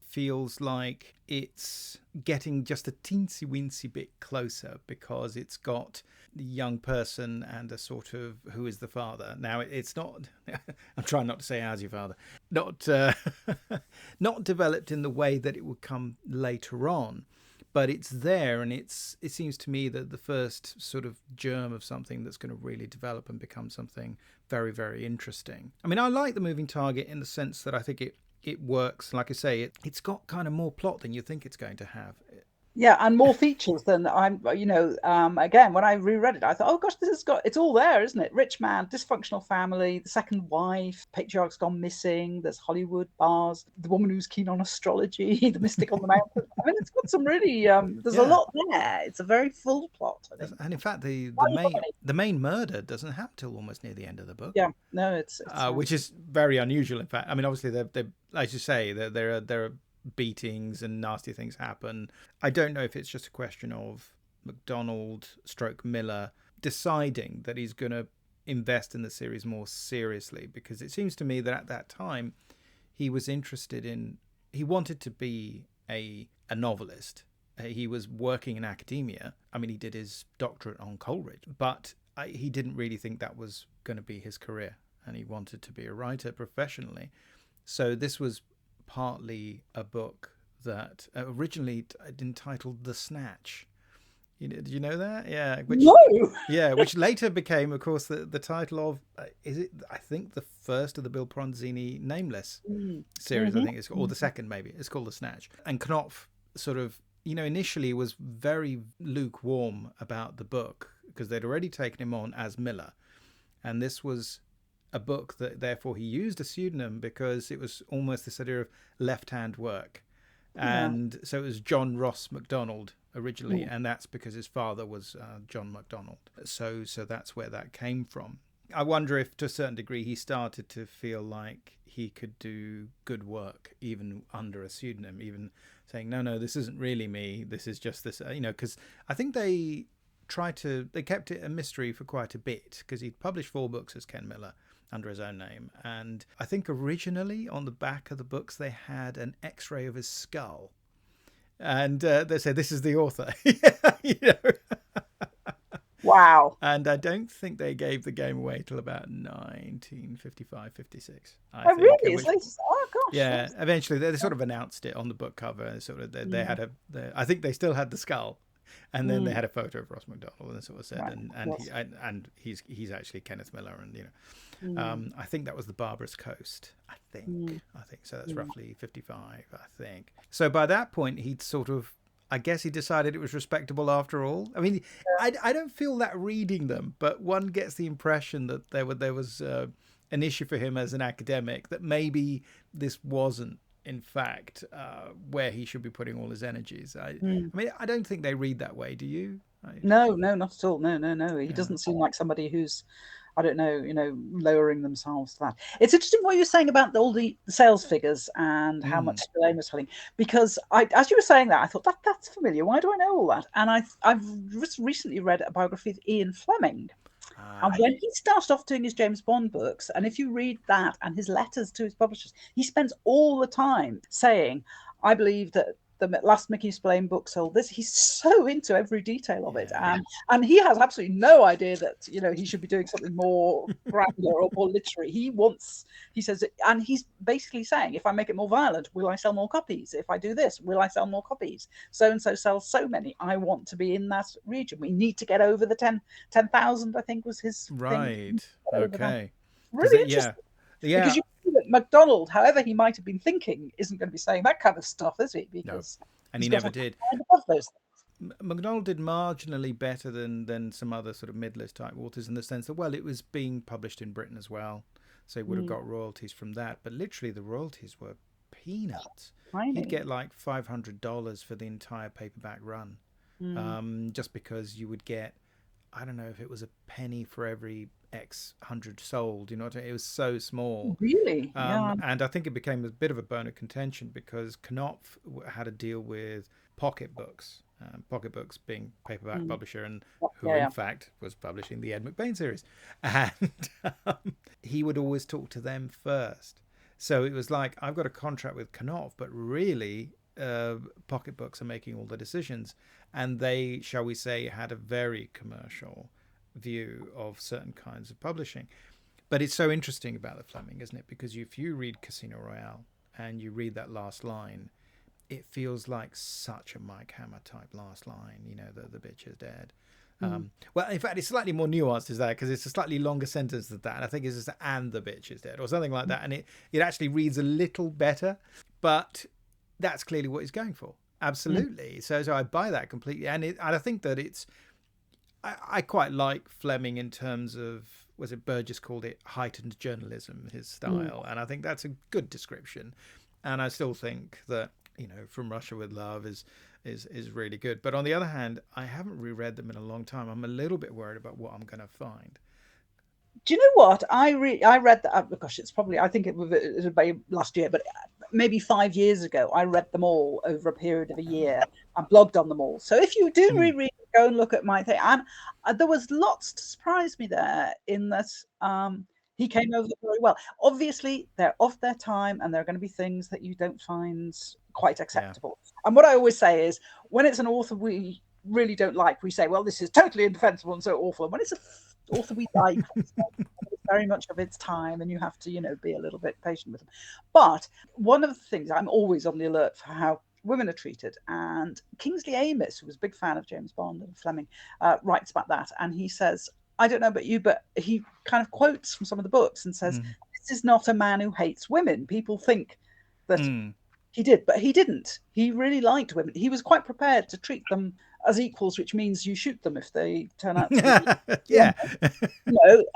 S2: feels like it's getting just a teensy-weensy bit closer, because it's got the young person and a sort of who is the father. Now, it's not... I'm trying not to say how's your father. Not developed in the way that it would come later on, but it's there, and it seems to me that the first sort of germ of something that's going to really develop and become something very, very interesting. I mean, I like The Moving Target in the sense that I think it works. Like I say, it's got kind of more plot than you think it's going to have.
S1: Yeah, and more features than again, when I reread it, I thought, oh gosh, it's all there, isn't it? Rich man, dysfunctional family, the second wife, patriarch's gone missing, there's Hollywood bars, the woman who's keen on astrology, the mystic on the mountain. I mean, it's got some really, there's a lot there. It's a very full plot, I think.
S2: And in fact, the
S1: Funny.
S2: main murder doesn't happen till almost near the end of the book.
S1: Yeah, no, it's
S2: which is very unusual. In fact, I mean, obviously, they as you say, there are beatings and nasty things happen. I don't know if it's just a question of Macdonald stroke Miller deciding that he's going to invest in the series more seriously, because it seems to me that at that time he was interested in, he wanted to be a novelist. He was working in academia. I mean, he did his doctorate on Coleridge, but he didn't really think that was going to be his career, and he wanted to be a writer professionally. So this was partly a book that originally entitled The Snatch. Did you know that? Yeah.
S1: No.
S2: Yeah, which later became, of course, the title of is it? I think the first of the Bill Bronzini Nameless series. I think it's, or the second maybe. It's called The Snatch. And Knopf sort of, initially was very lukewarm about the book because they'd already taken him on as Miller, and this was a book that therefore he used a pseudonym because it was almost this idea of left-hand work. And so it was John Ross Macdonald originally, and that's because his father was John Macdonald. So that's where that came from. I wonder if to a certain degree he started to feel like he could do good work even under a pseudonym, even saying, no, this isn't really me, this is just this, because I think they kept it a mystery for quite a bit, because he'd published 4 books as Ken Miller under his own name, and I think originally on the back of the books they had an x-ray of his skull, and they said this is the author.
S1: Wow.
S2: And I don't think they gave the game away till about 1955, 56.
S1: Oh, really? Oh gosh.
S2: Yeah, eventually they sort of announced it on the book cover, and sort of they had I think they still had the skull, and then they had a photo of Ross Macdonald, and sort of said, and he's actually Kenneth Miller, and I think that was the Barbarous Coast. I think so. That's roughly 55, I think. So by that point, he'd sort of, I guess he decided it was respectable after all. I mean, I don't feel that reading them, but one gets the impression that there was an issue for him as an academic, that maybe this wasn't, in fact, where he should be putting all his energies. I mean, I don't think they read that way. Do you?
S1: No, not at all. No. He doesn't seem like somebody who's, I don't know, lowering themselves to that. It's interesting what you're saying about all the sales figures and how much Spillane was selling, because as you were saying that, I thought that's familiar. Why do I know all that? And I've just recently read a biography of Ian Fleming. And when he started off doing his James Bond books, and if you read that and his letters to his publishers, he spends all the time saying, I believe that the last Mickey Spillane book sold this. He's so into every detail of it. And he has absolutely no idea that, he should be doing something more grander or more literary. He says, and he's basically saying, if I make it more violent, will I sell more copies? If I do this, will I sell more copies? So-and-so sells so many. I want to be in that region. We need to get over the 10,000, I think was his
S2: right. Okay.
S1: Really interesting.
S2: Yeah.
S1: Because you see that Macdonald, however he might have been thinking, isn't going to be saying that kind of stuff, is he? Because
S2: and he never did.
S1: Those
S2: Macdonald did marginally better than some other sort of mid-list type authors, in the sense that, well, it was being published in Britain as well, so he would have got royalties from that. But literally, the royalties were peanuts.
S1: Tiny.
S2: He'd get like $500 for the entire paperback run, just because you would get, I don't know if it was a penny for every X 100 sold, it was so small.
S1: Really?
S2: And I think it became a bit of a bone of contention because Knopf had a deal with Pocket Books, being paperback publisher, and who in fact was publishing the Ed McBain series, and he would always talk to them first. So it was like, I've got a contract with Knopf, but really Pocket Books are making all the decisions, and they, shall we say, had a very commercial view of certain kinds of publishing. But it's so interesting about the Fleming, isn't it? Because if you read Casino Royale and you read that last line, it feels like such a Mike Hammer type last line, the bitch is dead. Well, in fact, it's slightly more nuanced as that, because it's a slightly longer sentence than that, and I think it's just and the bitch is dead or something like that, and it actually reads a little better, but that's clearly what he's going for. Absolutely. So I buy that completely, and I think that I quite like Fleming in terms of, was it Burgess called it heightened journalism, his style, and I think that's a good description. And I still think that, From Russia with Love is really good. But on the other hand, I haven't reread them in a long time. I'm a little bit worried about what I'm going to find.
S1: Do you know what? I read that. Oh, gosh, it's probably, I think it was about last year, but maybe 5 years ago, I read them all over a period of a year and blogged on them all. So if you do reread, go and look at my thing. And there was lots to surprise me there in that he came over very well. Obviously, they're of their time, and there are going to be things that you don't find quite acceptable. Yeah. And what I always say is, when it's an author we really don't like, we say, well, this is totally indefensible and so awful. And when it's an author we like, it's very much of its time, and you have to, be a little bit patient with them. But one of the things, I'm always on the alert for how women are treated. And Kingsley Amis, who was a big fan of James Bond and Fleming, writes about that. And he says, I don't know about you, but he kind of quotes from some of the books and says, this is not a man who hates women. People think that he did, but he didn't. He really liked women. He was quite prepared to treat them as equals, which means you shoot them if they turn out to be.
S2: Yeah.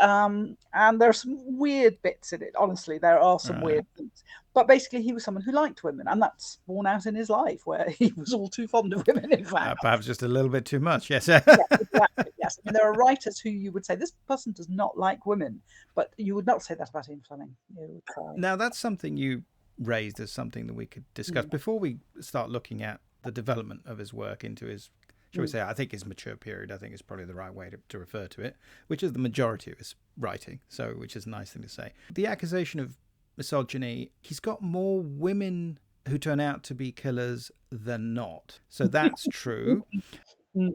S1: And there are some weird bits in it. Honestly, there are some weird things. But basically, he was someone who liked women, and that's borne out in his life, where he was all too fond of women, in fact.
S2: Perhaps just a little bit too much, yes.
S1: Yeah, exactly, yes. I mean, there are writers who you would say, this person does not like women, but you would not say that about Ian Fleming.
S2: Now, that's something you raised as something that we could discuss before we start looking at the development of his work into his, shall we say, I think his mature period, I think is probably the right way to refer to it, which is the majority of his writing, so which is a nice thing to say. The accusation of misogyny, he's got more women who turn out to be killers than not. So that's true.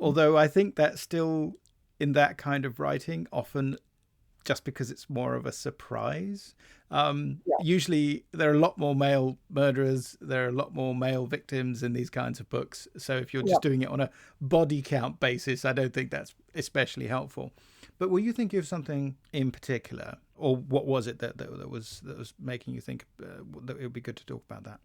S2: Although I think that's still, in that kind of writing, often just because it's more of a surprise. Usually there are a lot more male murderers, there are a lot more male victims in these kinds of books. So if you're just doing it on a body count basis, I don't think that's especially helpful. But were you thinking of something in particular, or what was it that was making you think that it would be good to talk about that?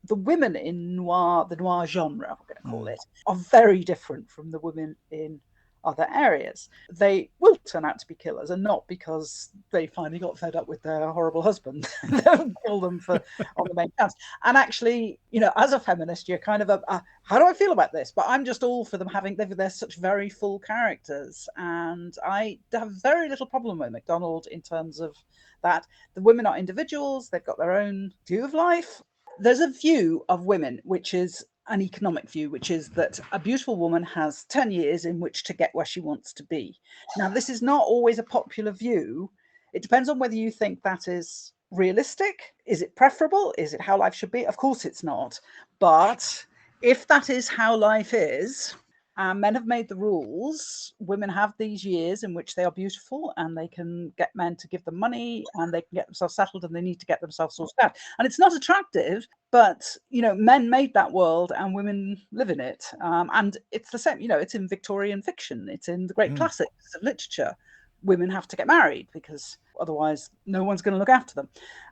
S1: The women in the noir genre, I'm going to call it, are very different from the women in other areas. They will turn out to be killers, and not because they finally got fed up with their horrible husband. They'll kill them on the main counts. And actually, as a feminist, you're kind of how do I feel about this? But I'm just all for them they're such very full characters, and I have very little problem with Macdonald in terms of that. The women are individuals, they've got their own view of life. There's a view of women which is an economic view, which is that a beautiful woman has 10 years in which to get where she wants to be. Now, this is not always a popular view. It depends on whether you think that is realistic. Is it preferable? Is it how life should be? Of course it's not. But if that is how life is, men have made the rules, women have these years in which they are beautiful, and they can get men to give them money, and they can get themselves settled, and they need to get themselves sorted out. And it's not attractive, but men made that world and women live in it. And it's the same, it's in Victorian fiction, it's in the great classics of literature. Women have to get married because otherwise no one's going to look after them.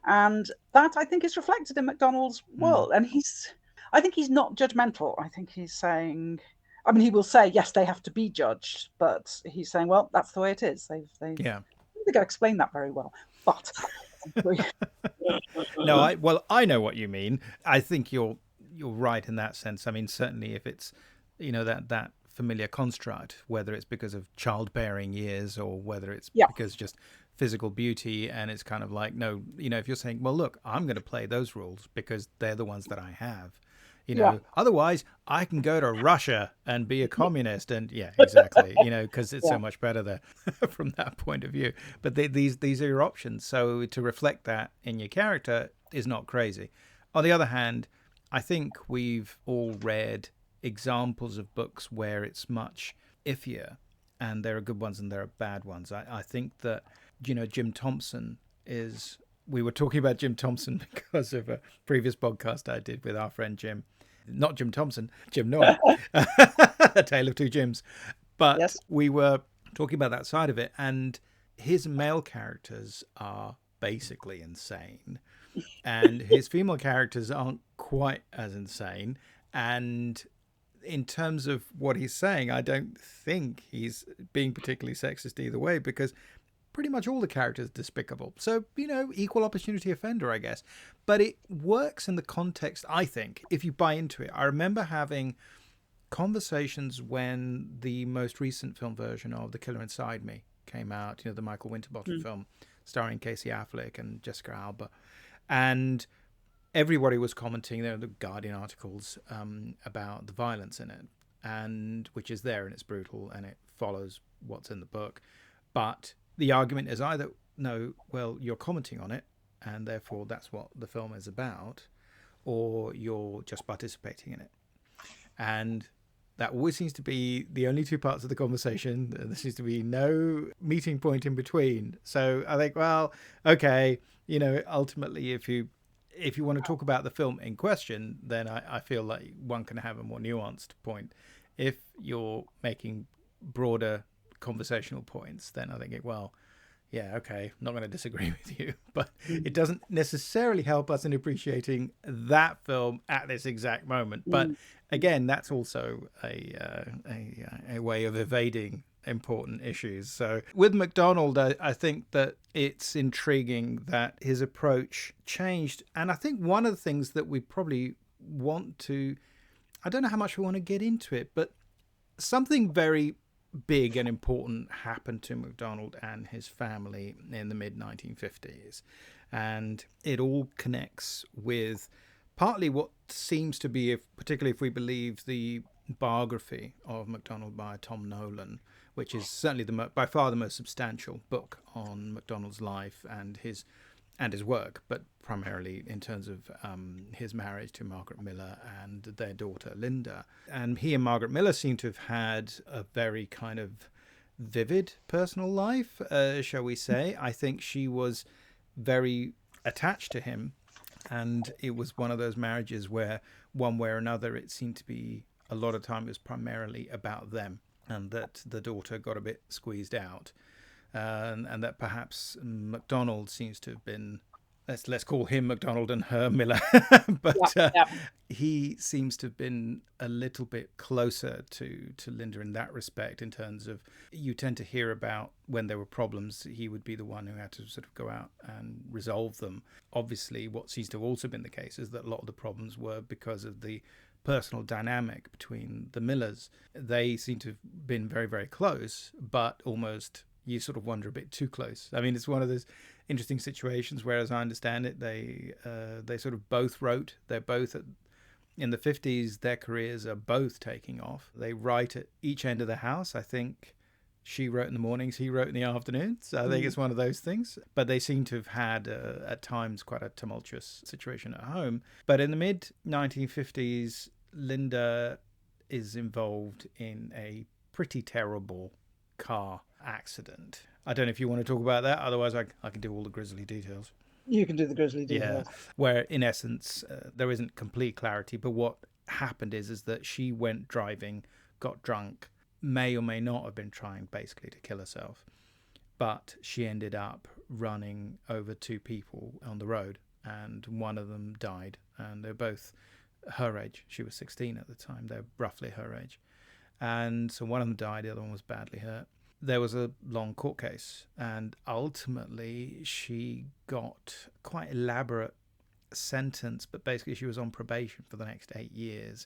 S1: And that, I think, is reflected in Macdonald's world. And I think he's not judgmental. I think he's saying, he will say, yes, they have to be judged, but he's saying, well, that's the way it is. I don't think I explained that very well, but
S2: no, I know what you mean. I think you're right in that sense. I mean, certainly if it's, that familiar construct, whether it's because of childbearing years or whether it's because just physical beauty, and it's kind of like, no, if you're saying, well, look, I'm going to play those rules because they're the ones that I have. Otherwise I can go to Russia and be a communist, and exactly, because it's so much better there from that point of view. But these are your options. So to reflect that in your character is not crazy. On the other hand, I think we've all read examples of books where it's much iffier, and there are good ones and there are bad ones. I think that, Jim Thompson is... We were talking about Jim Thompson because of a previous podcast I did with our friend Jim. Not Jim Thompson, Jim Noah. A Tale of Two Jims. But we were talking about that side of it, and his male characters are basically insane. And his female characters aren't quite as insane. And in terms of what he's saying, I don't think he's being particularly sexist either way, because pretty much all the characters are despicable. So, equal opportunity offender, I guess. But it works in the context, I think, if you buy into it. I remember having conversations when the most recent film version of The Killer Inside Me came out, the Michael Winterbottom film starring Casey Affleck and Jessica Alba. And everybody was commenting, there were the Guardian articles about the violence in it, and which is there, and it's brutal, and it follows what's in the book. But the argument is either, no, well, you're commenting on it, and therefore that's what the film is about, or you're just participating in it. And that always seems to be the only two parts of the conversation. There seems to be no meeting point in between. So I think, well, okay, ultimately, if you want to talk about the film in question, then I feel like one can have a more nuanced point. If you're making broader conversational points, then I think yeah, okay, I'm not going to disagree with you, but it doesn't necessarily help us in appreciating that film at this exact moment. But again, that's also a way of evading important issues. So with Macdonald, I think that it's intriguing that his approach changed. And I think one of the things that we probably want to, I don't know how much we want to get into it, but something very big and important happened to Macdonald and his family in the mid-1950s. And it all connects with partly what seems to be, particularly if we believe the biography of Macdonald by Tom Nolan, which is certainly by far the most substantial book on Macdonald's life and his work, but primarily in terms of his marriage to Margaret Miller and their daughter Linda. And he and Margaret Miller seem to have had a very kind of vivid personal life, shall we say. I think she was very attached to him, and it was one of those marriages where one way or another it seemed to be a lot of time it was primarily about them, and that the daughter got a bit squeezed out. And that perhaps Macdonald seems to have been, let's call him Macdonald and her Miller, but he seems to have been a little bit closer to Linda in that respect, in terms of, you tend to hear about when there were problems, he would be the one who had to sort of go out and resolve them. Obviously, what seems to have also been the case is that a lot of the problems were because of the personal dynamic between the Millers. They seem to have been very, very close, but almost, you sort of wonder, a bit too close. I mean, it's one of those interesting situations where, as I understand it, they sort of both wrote. They're both in the 50s. Their careers are both taking off. They write at each end of the house. I think she wrote in the mornings, he wrote in the afternoons. So I think it's one of those things. But they seem to have had, at times, quite a tumultuous situation at home. But in the mid-1950s, Linda is involved in a pretty terrible car accident. I don't know if you want to talk about that. Otherwise, I can do all the grisly details.
S1: You can do the grisly details.
S2: Yeah, where in essence, there isn't complete clarity. But what happened is that she went driving, got drunk, may or may not have been trying basically to kill herself. But she ended up running over two people on the road, and one of them died. And they're both her age. She was 16 at the time. They're roughly her age. And so one of them died, the other one was badly hurt. There was a long court case, and ultimately she got quite elaborate sentence, but basically she was on probation for the next 8 years,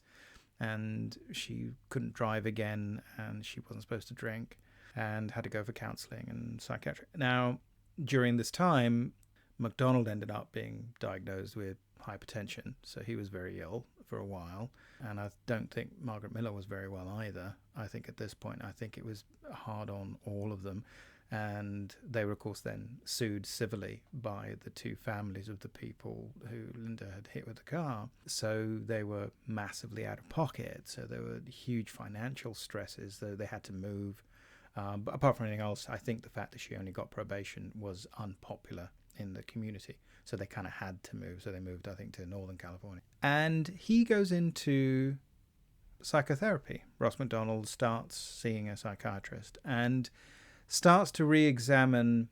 S2: and she couldn't drive again, and she wasn't supposed to drink, and had to go for counselling and psychiatric. Now, during this time, Macdonald ended up being diagnosed with hypertension, so he was very ill for a while, and I don't think Margaret Miller was very well either. I think at this point, I think it was hard on all of them, and they were of course then sued civilly by the two families of the people who Linda had hit with the car. So they were massively out of pocket, so there were huge financial stresses, though they had to move. But apart from anything else, I think the fact that she only got probation was unpopular in the community, so they kind of had to move. So they moved, I think, to Northern California. And he goes into psychotherapy. Ross Macdonald starts seeing a psychiatrist and starts to re-examine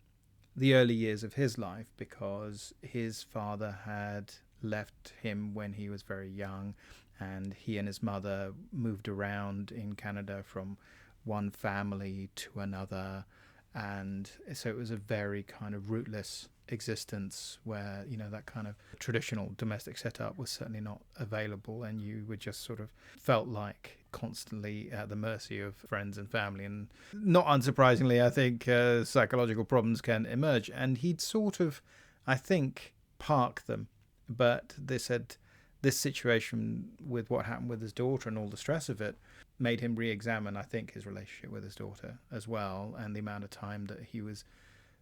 S2: the early years of his life, because his father had left him when he was very young, and he and his mother moved around in Canada from one family to another, and so it was a very kind of rootless existence where, you know, that kind of traditional domestic setup was certainly not available, and you were just sort of felt like constantly at the mercy of friends and family. And not unsurprisingly, I think psychological problems can emerge, and he'd sort of, I think, park them. But they said this situation with what happened with his daughter and all the stress of it made him re-examine, I think, his relationship with his daughter as well, and the amount of time that he was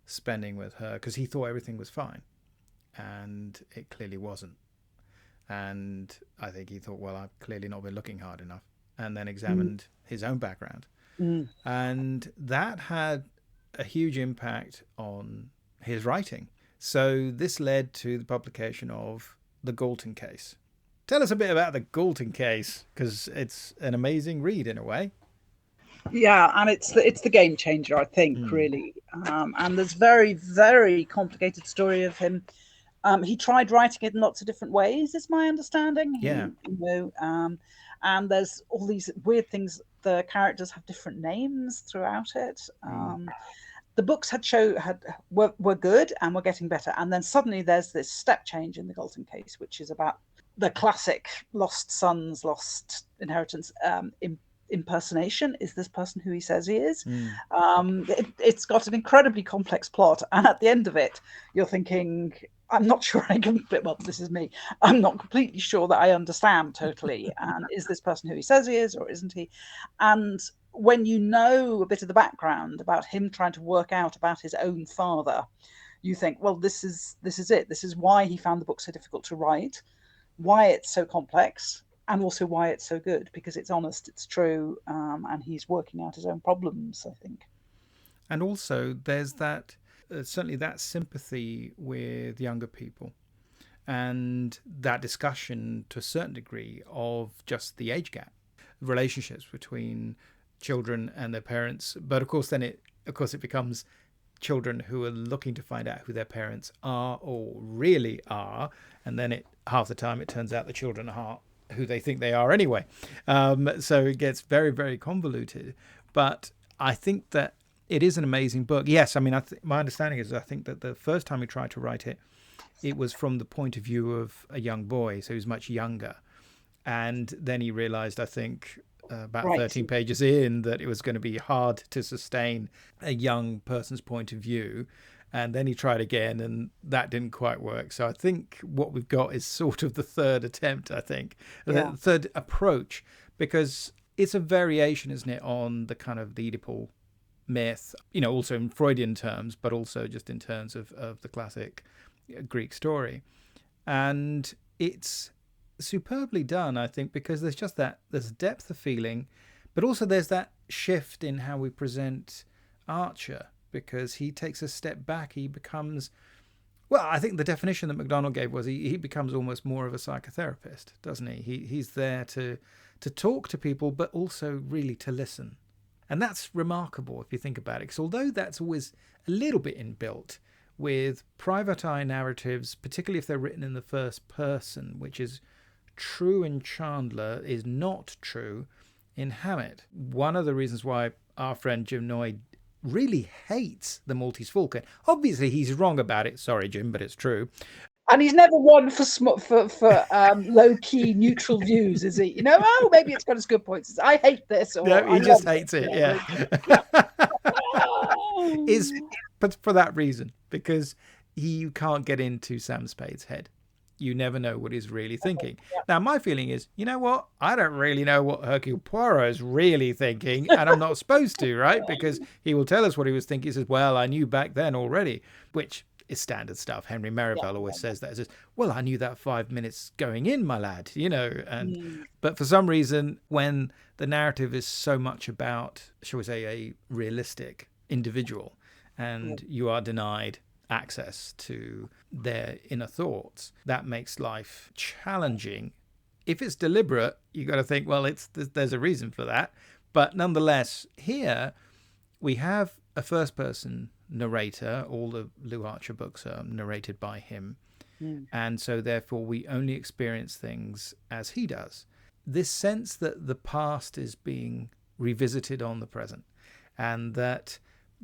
S2: spending with her, because he thought everything was fine, and it clearly wasn't. And I think he thought, well, I've clearly not been looking hard enough, and then examined his own background. And that had a huge impact on his writing. So this led to the publication of the Galton Case. Tell us a bit about the Galton Case, because it's an amazing read in a way.
S1: Yeah, and it's the game changer, I think, really. And there's very, very complicated story of him. He tried writing it in lots of different ways, is my understanding.
S2: Yeah.
S1: And there's all these weird things. The characters have different names throughout it. The books were good and were getting better, and then suddenly there's this step change in the Galton Case, which is about the classic lost sons, lost inheritance impersonation. Is this person who he says he is? It's got an incredibly complex plot, and at the end of it, you're thinking, I'm not sure well, this is me. I'm not completely sure that I understand totally. And is this person who he says he is, or isn't he? And when you know a bit of the background about him trying to work out about his own father, you think, well, this is it. This is why he found the book so difficult to write, why it's so complex, and also why it's so good, because it's honest, it's true, and he's working out his own problems, I think.
S2: And also there's that certainly that sympathy with younger people, and that discussion to a certain degree of just the age gap, relationships between children and their parents. But of course then it becomes children who are looking to find out who their parents are or really are, and then half the time it turns out the children are who they think they are anyway. So it gets very, very convoluted. But I think that it is an amazing book. Yes, I mean, my understanding is I think that the first time he tried to write it, it was from the point of view of a young boy, so he was much younger. And then he realized, I think, about 13 pages in, that it was going to be hard to sustain a young person's point of view. And then he tried again, and that didn't quite work. So I think what we've got is sort of the third attempt, I think, the third approach, because it's a variation, isn't it, on the kind of the Oedipal myth, you know, also in Freudian terms, but also just in terms of the classic Greek story. And it's superbly done, I think, because there's just there's depth of feeling, but also there's that shift in how we present Archer, because he takes a step back. He becomes, well, I think the definition that Macdonald gave was he becomes almost more of a psychotherapist, doesn't he? He's there to talk to people, but also really to listen. And that's remarkable if you think about it, because although that's always a little bit inbuilt with private eye narratives, particularly if they're written in the first person, which is true in Chandler, is not true in Hammett. One of the reasons why our friend Jim Noy really hates The Maltese Falcon, obviously he's wrong about it, sorry Jim, but it's true.
S1: And he's never one for low-key neutral views, is he? You know, oh, maybe it's got its good points. I hate this. Or
S2: no, he just hates it, yeah. Is but for that reason, because you can't get into Sam Spade's head. You never know what he's really thinking. Now, my feeling is, you know what? I don't really know what Hercule Poirot is really thinking, and I'm not supposed to, right? Because he will tell us what he was thinking. He says, well, I knew back then already, which is standard stuff. Henry Merivale always says that. He says, well, I knew that 5 minutes going in, my lad, you know. And but for some reason, when the narrative is so much about, shall we say, a realistic individual, and you are denied access to their inner thoughts, that makes life challenging. If it's deliberate, you got to think, well, there's a reason for that. But nonetheless, here we have a first-person narrator. All the Lou Archer books are narrated by him. And so therefore we only experience things as he does. this sense that the past is being revisited on the present, and that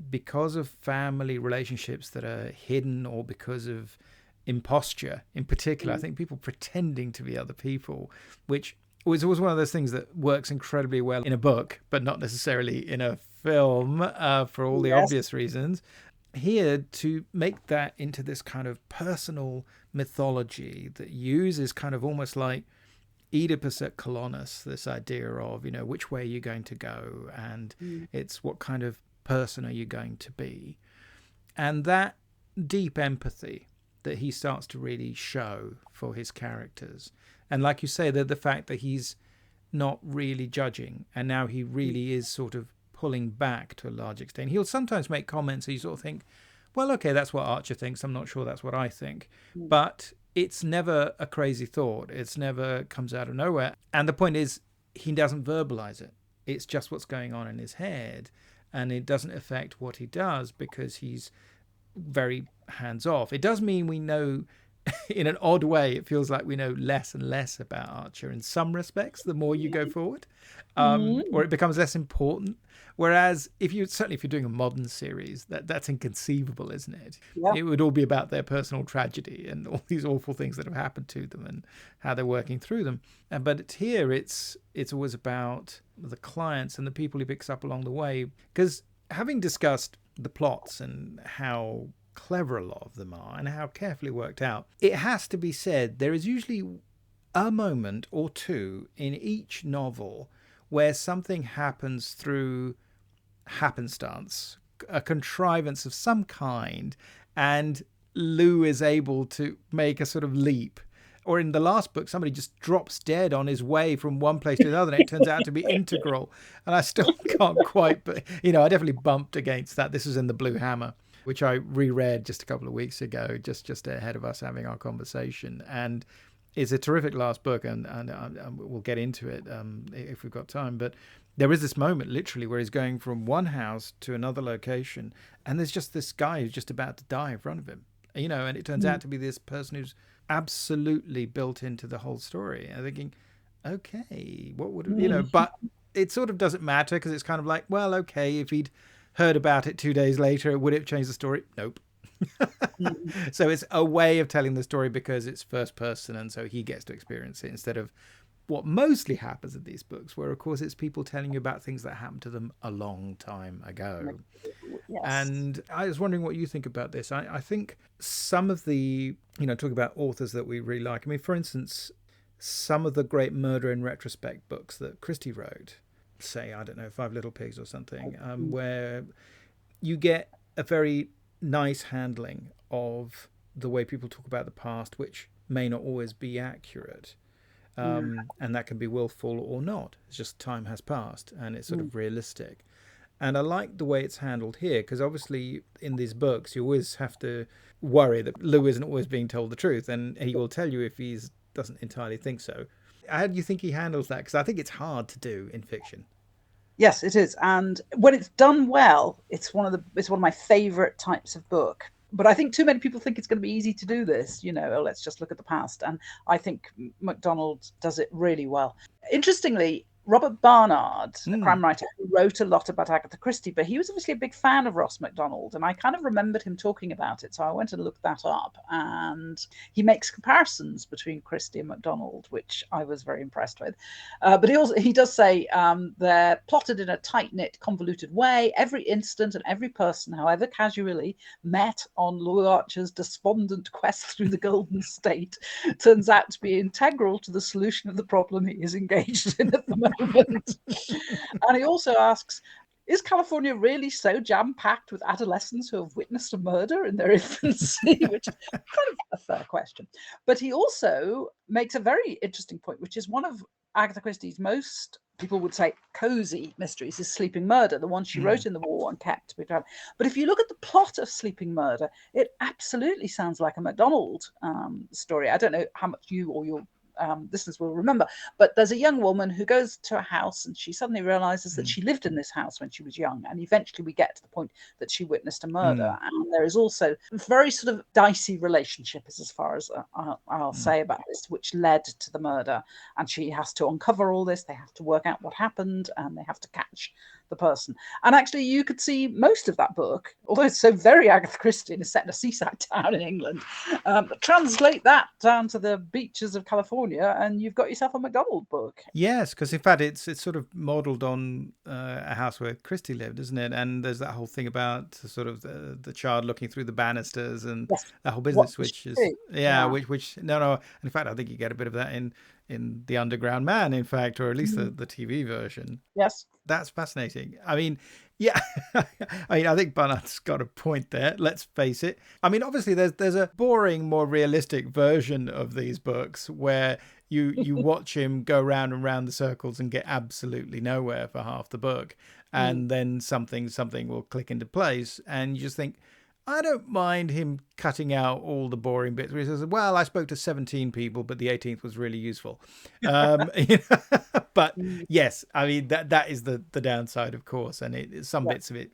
S2: because of family relationships that are hidden, or because of imposture in particular, I think people pretending to be other people, which was always one of those things that works incredibly well in a book, but not necessarily in a film, for all the obvious reasons. Here, to make that into this kind of personal mythology that uses kind of almost like Oedipus at Colonus, this idea of, which way are you going to go, and it's what kind of person are you going to be, and that deep empathy that he starts to really show for his characters, and like you say, the fact that he's not really judging, and now he really is sort of pulling back to a large extent. He'll sometimes make comments and you sort of think, well, okay, that's what Archer thinks, I'm not sure that's what I think, but it's never a crazy thought. It's never comes out of nowhere. And the point is, he doesn't verbalize it. It's just what's going on in his head. And it doesn't affect what he does because he's very hands-off. It does mean we know, in an odd way, it feels like we know less and less about Archer in some respects the more you go forward, or it becomes less important. Whereas if you're doing a modern series, that's inconceivable, isn't it? Yeah. It would all be about their personal tragedy and all these awful things that have happened to them and how they're working through them. But here it's always about the clients and the people he picks up along the way. Because having discussed the plots and how clever a lot of them are and how carefully worked out, it has to be said there is usually a moment or two in each novel where something happens through happenstance, a contrivance of some kind, and Lou is able to make a sort of leap. Or in the last book, somebody just drops dead on his way from one place to another, and it turns out to be integral. And I still can't quite, but I definitely bumped against that. This is in The Blue Hammer, which I reread just a couple of weeks ago, just ahead of us having our conversation. And it's a terrific last book, and we'll get into it if we've got time. But there is this moment, literally, where he's going from one house to another location, and there's just this guy who's just about to die in front of him. And it turns out to be this person who's absolutely built into the whole story. And I'm thinking, okay, what would but it sort of doesn't matter, because it's kind of like, well, okay, if he'd heard about it 2 days later, would it have changed the story? Nope. So it's a way of telling the story because it's first person, and so he gets to experience it instead of what mostly happens in these books, where of course it's people telling you about things that happened to them a long time ago. Yes. And I was wondering what you think about this. I think some of the, talk about authors that we really like. I mean, for instance, some of the great murder in retrospect books that Christie wrote, say, I don't know, Five Little Pigs or something, where you get a very nice handling of the way people talk about the past, which may not always be accurate. And that can be willful or not. It's just time has passed and it's sort of realistic. And I like the way it's handled here, because obviously in these books you always have to worry that Lou isn't always being told the truth, and he will tell you if he doesn't entirely think so. How do you think he handles that? Because I think it's hard to do in fiction.
S1: Yes, it is. And when it's done well, it's one of my favorite types of book. But I think too many people think it's going to be easy to do this, let's just look at the past. And I think Macdonald does it really well. Interestingly, Robert Barnard, a crime writer, who wrote a lot about Agatha Christie, but he was obviously a big fan of Ross Macdonald, and I kind of remembered him talking about it, so I went and looked that up, and he makes comparisons between Christie and Macdonald, which I was very impressed with. But he does say they're plotted in a tight-knit, convoluted way. Every incident and every person, however casually, met on Lou Archer's despondent quest through the Golden State turns out to be integral to the solution of the problem he is engaged in at the moment. And he also asks, is California really so jam-packed with adolescents who have witnessed a murder in their infancy? Which is kind of a fair question. But he also makes a very interesting point, which is one of Agatha Christie's most, people would say, cozy mysteries is Sleeping Murder, the one she wrote in the war and kept. But if you look at the plot of Sleeping Murder, it absolutely sounds like a Macdonald story. I don't know how much you or your listeners will remember. But there's a young woman who goes to a house and she suddenly realizes that she lived in this house when she was young. And eventually we get to the point that she witnessed a murder. And there is also a very sort of dicey relationship, as far as I'll say about this, which led to the murder. And she has to uncover all this. They have to work out what happened and they have to catch the person. And actually, you could see most of that book, although it's so very Agatha Christie and is set in a seaside town in England, translate that down to the beaches of California, and you've got yourself a MacDonald book.
S2: Yes, because in fact, it's sort of modelled on a house where Christie lived, isn't it? And there's that whole thing about sort of the child looking through the banisters and that whole business, which is which no. In fact, I think you get a bit of that in The Underground Man, in fact, or at least the TV version.
S1: Yes.
S2: That's fascinating. I mean, yeah, I think Barnard's got a point there. Let's face it. I mean, obviously, there's a boring, more realistic version of these books where you watch him go round and round the circles and get absolutely nowhere for half the book, and then something will click into place, and you just think, I don't mind him cutting out all the boring bits where he says, well, I spoke to 17 people, but the 18th was really useful. But yes, I mean, that is the downside, of course. And some bits of it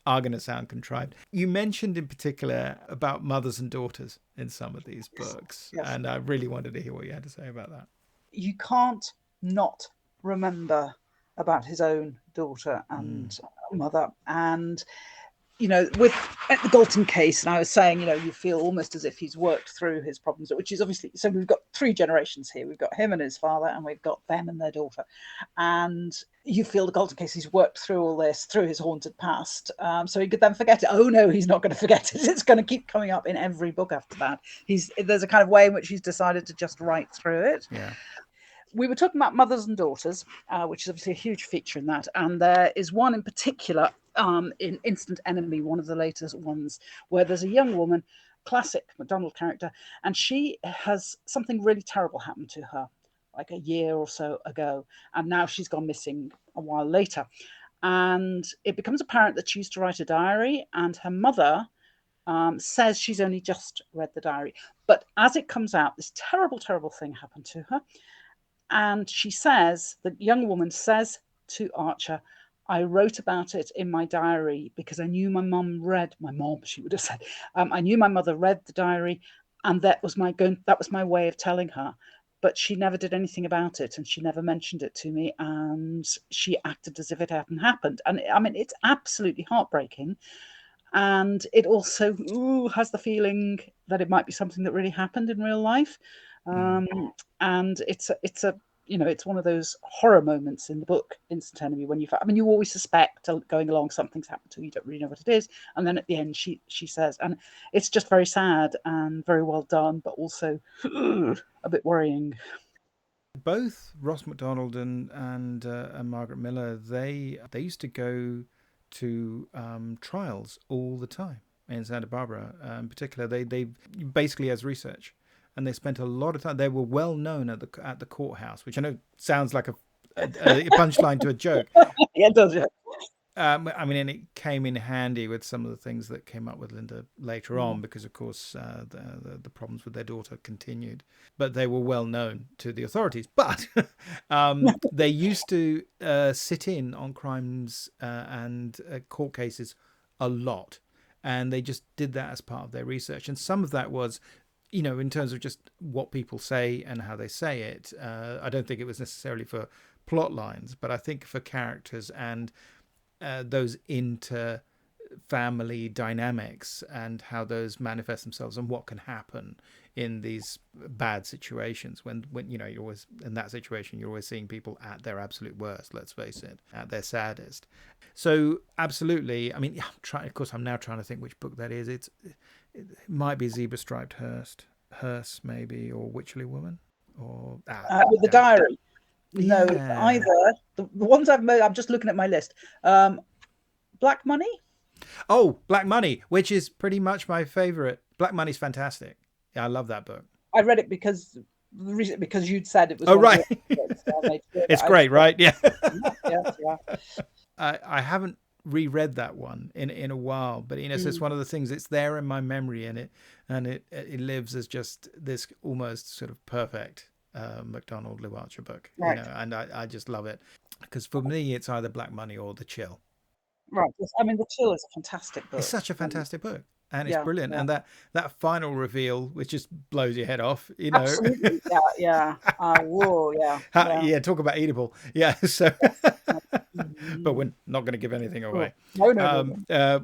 S2: are going to sound contrived. You mentioned in particular about mothers and daughters in some of these books. Yes. And I really wanted to hear what you had to say about that.
S1: You can't not remember about his own daughter and mother. And with the Galton Case, and I was saying, you feel almost as if he's worked through his problems, which is obviously, so we've got 3 generations here. We've got him and his father, and we've got them and their daughter. And you feel the Galton Case, he's worked through all this, through his haunted past. So he could then forget it. Oh no, he's not going to forget it. It's going to keep coming up in every book after that. There's a kind of way in which he's decided to just write through it.
S2: Yeah.
S1: We were talking about mothers and daughters, which is obviously a huge feature in that. And there is one in particular in Instant Enemy, one of the latest ones, where there's a young woman, classic MacDonald character, and she has something really terrible happen to her, like a year or so ago. And now she's gone missing a while later. And it becomes apparent that she used to write a diary, and her mother says she's only just read the diary. But as it comes out, this terrible, terrible thing happened to her. And she says, the young woman says to Archer, I wrote about it in my diary because I knew my mum, she would have said, I knew my mother read the diary, and that was my way of telling her. But she never did anything about it, and she never mentioned it to me, and she acted as if it hadn't happened. And I mean, it's absolutely heartbreaking. And it also has the feeling that it might be something that really happened in real life. And it's one of those horror moments in the book Instant Enemy when you always suspect going along something's happened to you, don't really know what it is, and then at the end she says, and it's just very sad and very well done, but also a bit worrying.
S2: Both Ross Macdonald and Margaret Miller, they used to go to trials all the time in Santa Barbara. In particular, they basically as research. And they spent a lot of time. They were well known at the courthouse, which I know sounds like a punchline to a joke.
S1: Yeah, it does. Yeah.
S2: I mean, and it came in handy with some of the things that came up with Linda later on, because of course the problems with their daughter continued. But they were well known to the authorities. But they used to sit in on crimes and court cases a lot, and they just did that as part of their research. And some of that was, in terms of just what people say and how they say it. I don't think it was necessarily for plot lines, but I think for characters and those inter-family dynamics and how those manifest themselves and what can happen in these bad situations when you're always in that situation, you're always seeing people at their absolute worst, let's face it, at their saddest. So absolutely, I mean, I'm now trying to think which book that is. It might be Zebra-Striped Hearse maybe, or Wycherly Woman, or
S1: with the diary. No, either the ones I'm just looking at my list. Black Money.
S2: Oh, Black Money, which is pretty much my favorite. Black Money's fantastic. Yeah, I love that book.
S1: I read it because you'd said it was.
S2: Oh, right. It's great, right? Yeah.
S1: Yeah.
S2: I haven't reread that one in a while, but so it's one of the things, it's there in my memory, and it lives as just this almost sort of perfect Macdonald Luarcher book,
S1: Right.
S2: and I just love it because for me it's either Black Money or The Chill.
S1: Right. I mean, The Chill is a fantastic book.
S2: It's such a fantastic book, and it's
S1: Yeah,
S2: brilliant.
S1: yeah.
S2: And that final reveal, which just blows your head off,
S1: Absolutely. Yeah. Whoa. Yeah.
S2: Yeah, talk about eatable. Yeah. So, but we're
S1: Mm.
S2: not going to give anything away.
S1: No.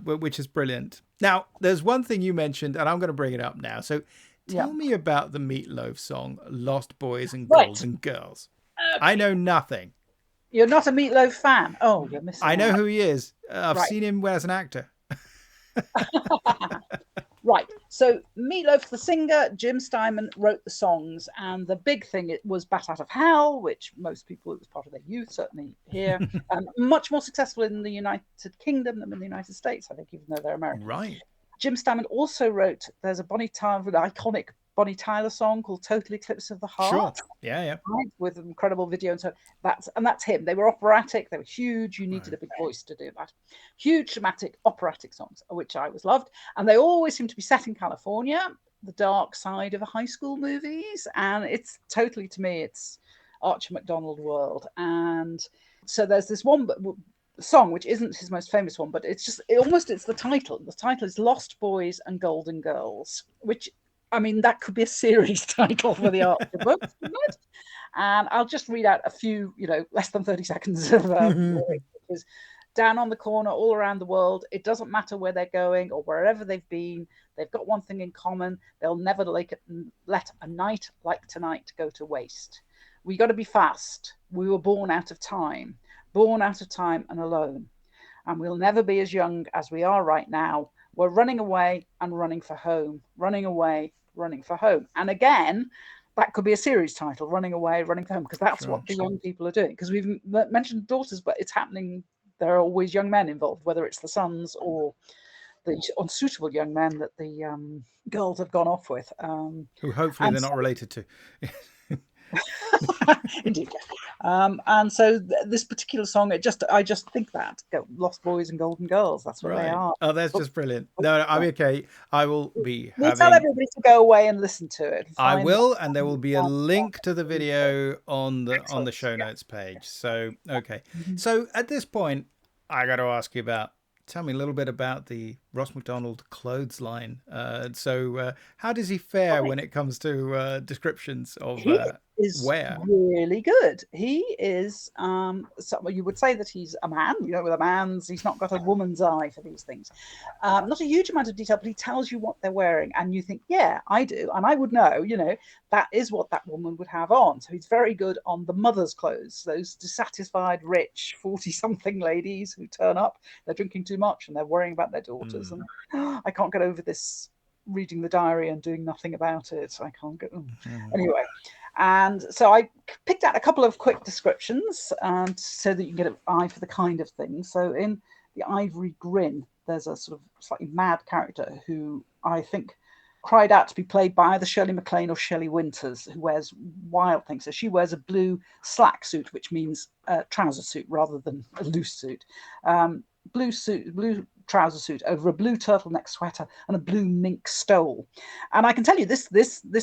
S2: Which is brilliant. Now, there's one thing you mentioned, and I'm going to bring it up now. So, tell me about the Meatloaf song "Lost Boys and Golden Girls." I know nothing.
S1: You're not a Meatloaf fan? Oh, you're missing
S2: I know
S1: out.
S2: who he is. I've seen him as an actor.
S1: Right. So Meatloaf, the singer, Jim Steinman wrote the songs, and the big thing it was "Bat Out of Hell," which most people, it was part of their youth, certainly here. Much more successful in the United Kingdom than in the United States, I think, even though they're American.
S2: Right.
S1: Jim Steinman also wrote, there's a Bonnie Tyler, an iconic Bonnie Tyler song called "Total Eclipse of the Heart."
S2: Sure. Yeah.
S1: Right, with an incredible video, and so that's him. They were operatic, they were huge. You needed a big voice to do that. Huge, dramatic, operatic songs, which I always loved, and they always seem to be set in California, the dark side of the high school movies, and it's totally, to me, it's Archer MacDonald world. And so there's this one song which isn't his most famous one, but it's the title. The title is "Lost Boys and Golden Girls," which, I mean, that could be a series title for the Archer books, couldn't it? And I'll just read out a few, less than 30 seconds of lyrics. Down on the corner, all around the world, it doesn't matter where they're going or wherever they've been, they've got one thing in common: they'll never let a night like tonight go to waste. We got to be fast. We were born out of time and alone. And we'll never be as young as we are right now. We're running away and running for home, running away, running for home. And again, that could be a series title, "Running Away, Running for Home," because that's what the young people are doing. Because we've mentioned daughters, but it's happening. There are always young men involved, whether it's the sons or the unsuitable young men that the girls have gone off with.
S2: Who hopefully they're not related to.
S1: Indeed. And so this particular song, I just think that "Lost Boys and Golden Girls," that's what they are.
S2: Oh, that's just brilliant. No, I'm okay. I will be
S1: We'll tell everybody to go away and listen to it.
S2: I will, and there will be a link to the video on the show notes page. So, okay. So at this point, I got to ask you tell me a little bit about the Ross Macdonald clothesline. So how does he fare when it comes to descriptions of wear?
S1: Really good. He is you would say that he's a man, with he's not got a woman's eye for these things. Not a huge amount of detail, but he tells you what they're wearing, and you think, yeah, I do, and I would know, that is what that woman would have on. So he's very good on the mother's clothes, those dissatisfied, rich 40-something ladies who turn up, they're drinking too much and they're worrying about their daughters, and I can't get over this, reading the diary and doing nothing about it. I can't get anyway. And so I picked out a couple of quick descriptions so that you can get an eye for the kind of thing. So in the Ivory Grin, there's a sort of slightly mad character who I think cried out to be played by either Shirley MacLaine or Shelley Winters, who wears wild things. So she wears a blue slack suit, which means a trouser suit rather than a loose suit. Blue trouser suit over a blue turtleneck sweater and a blue mink stole. And I can tell you this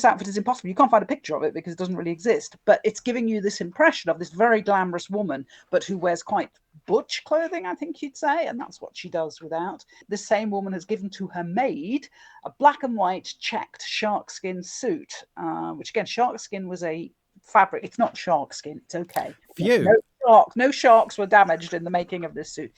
S1: outfit is impossible. You can't find a picture of it because it doesn't really exist, but it's giving you this impression of this very glamorous woman, but who wears quite butch clothing, I think you'd say, and that's what she does without. This same woman has given to her maid a black and white checked sharkskin suit, which again, sharkskin was a fabric. It's not shark skin. It's okay. No sharks were damaged in the making of this suit.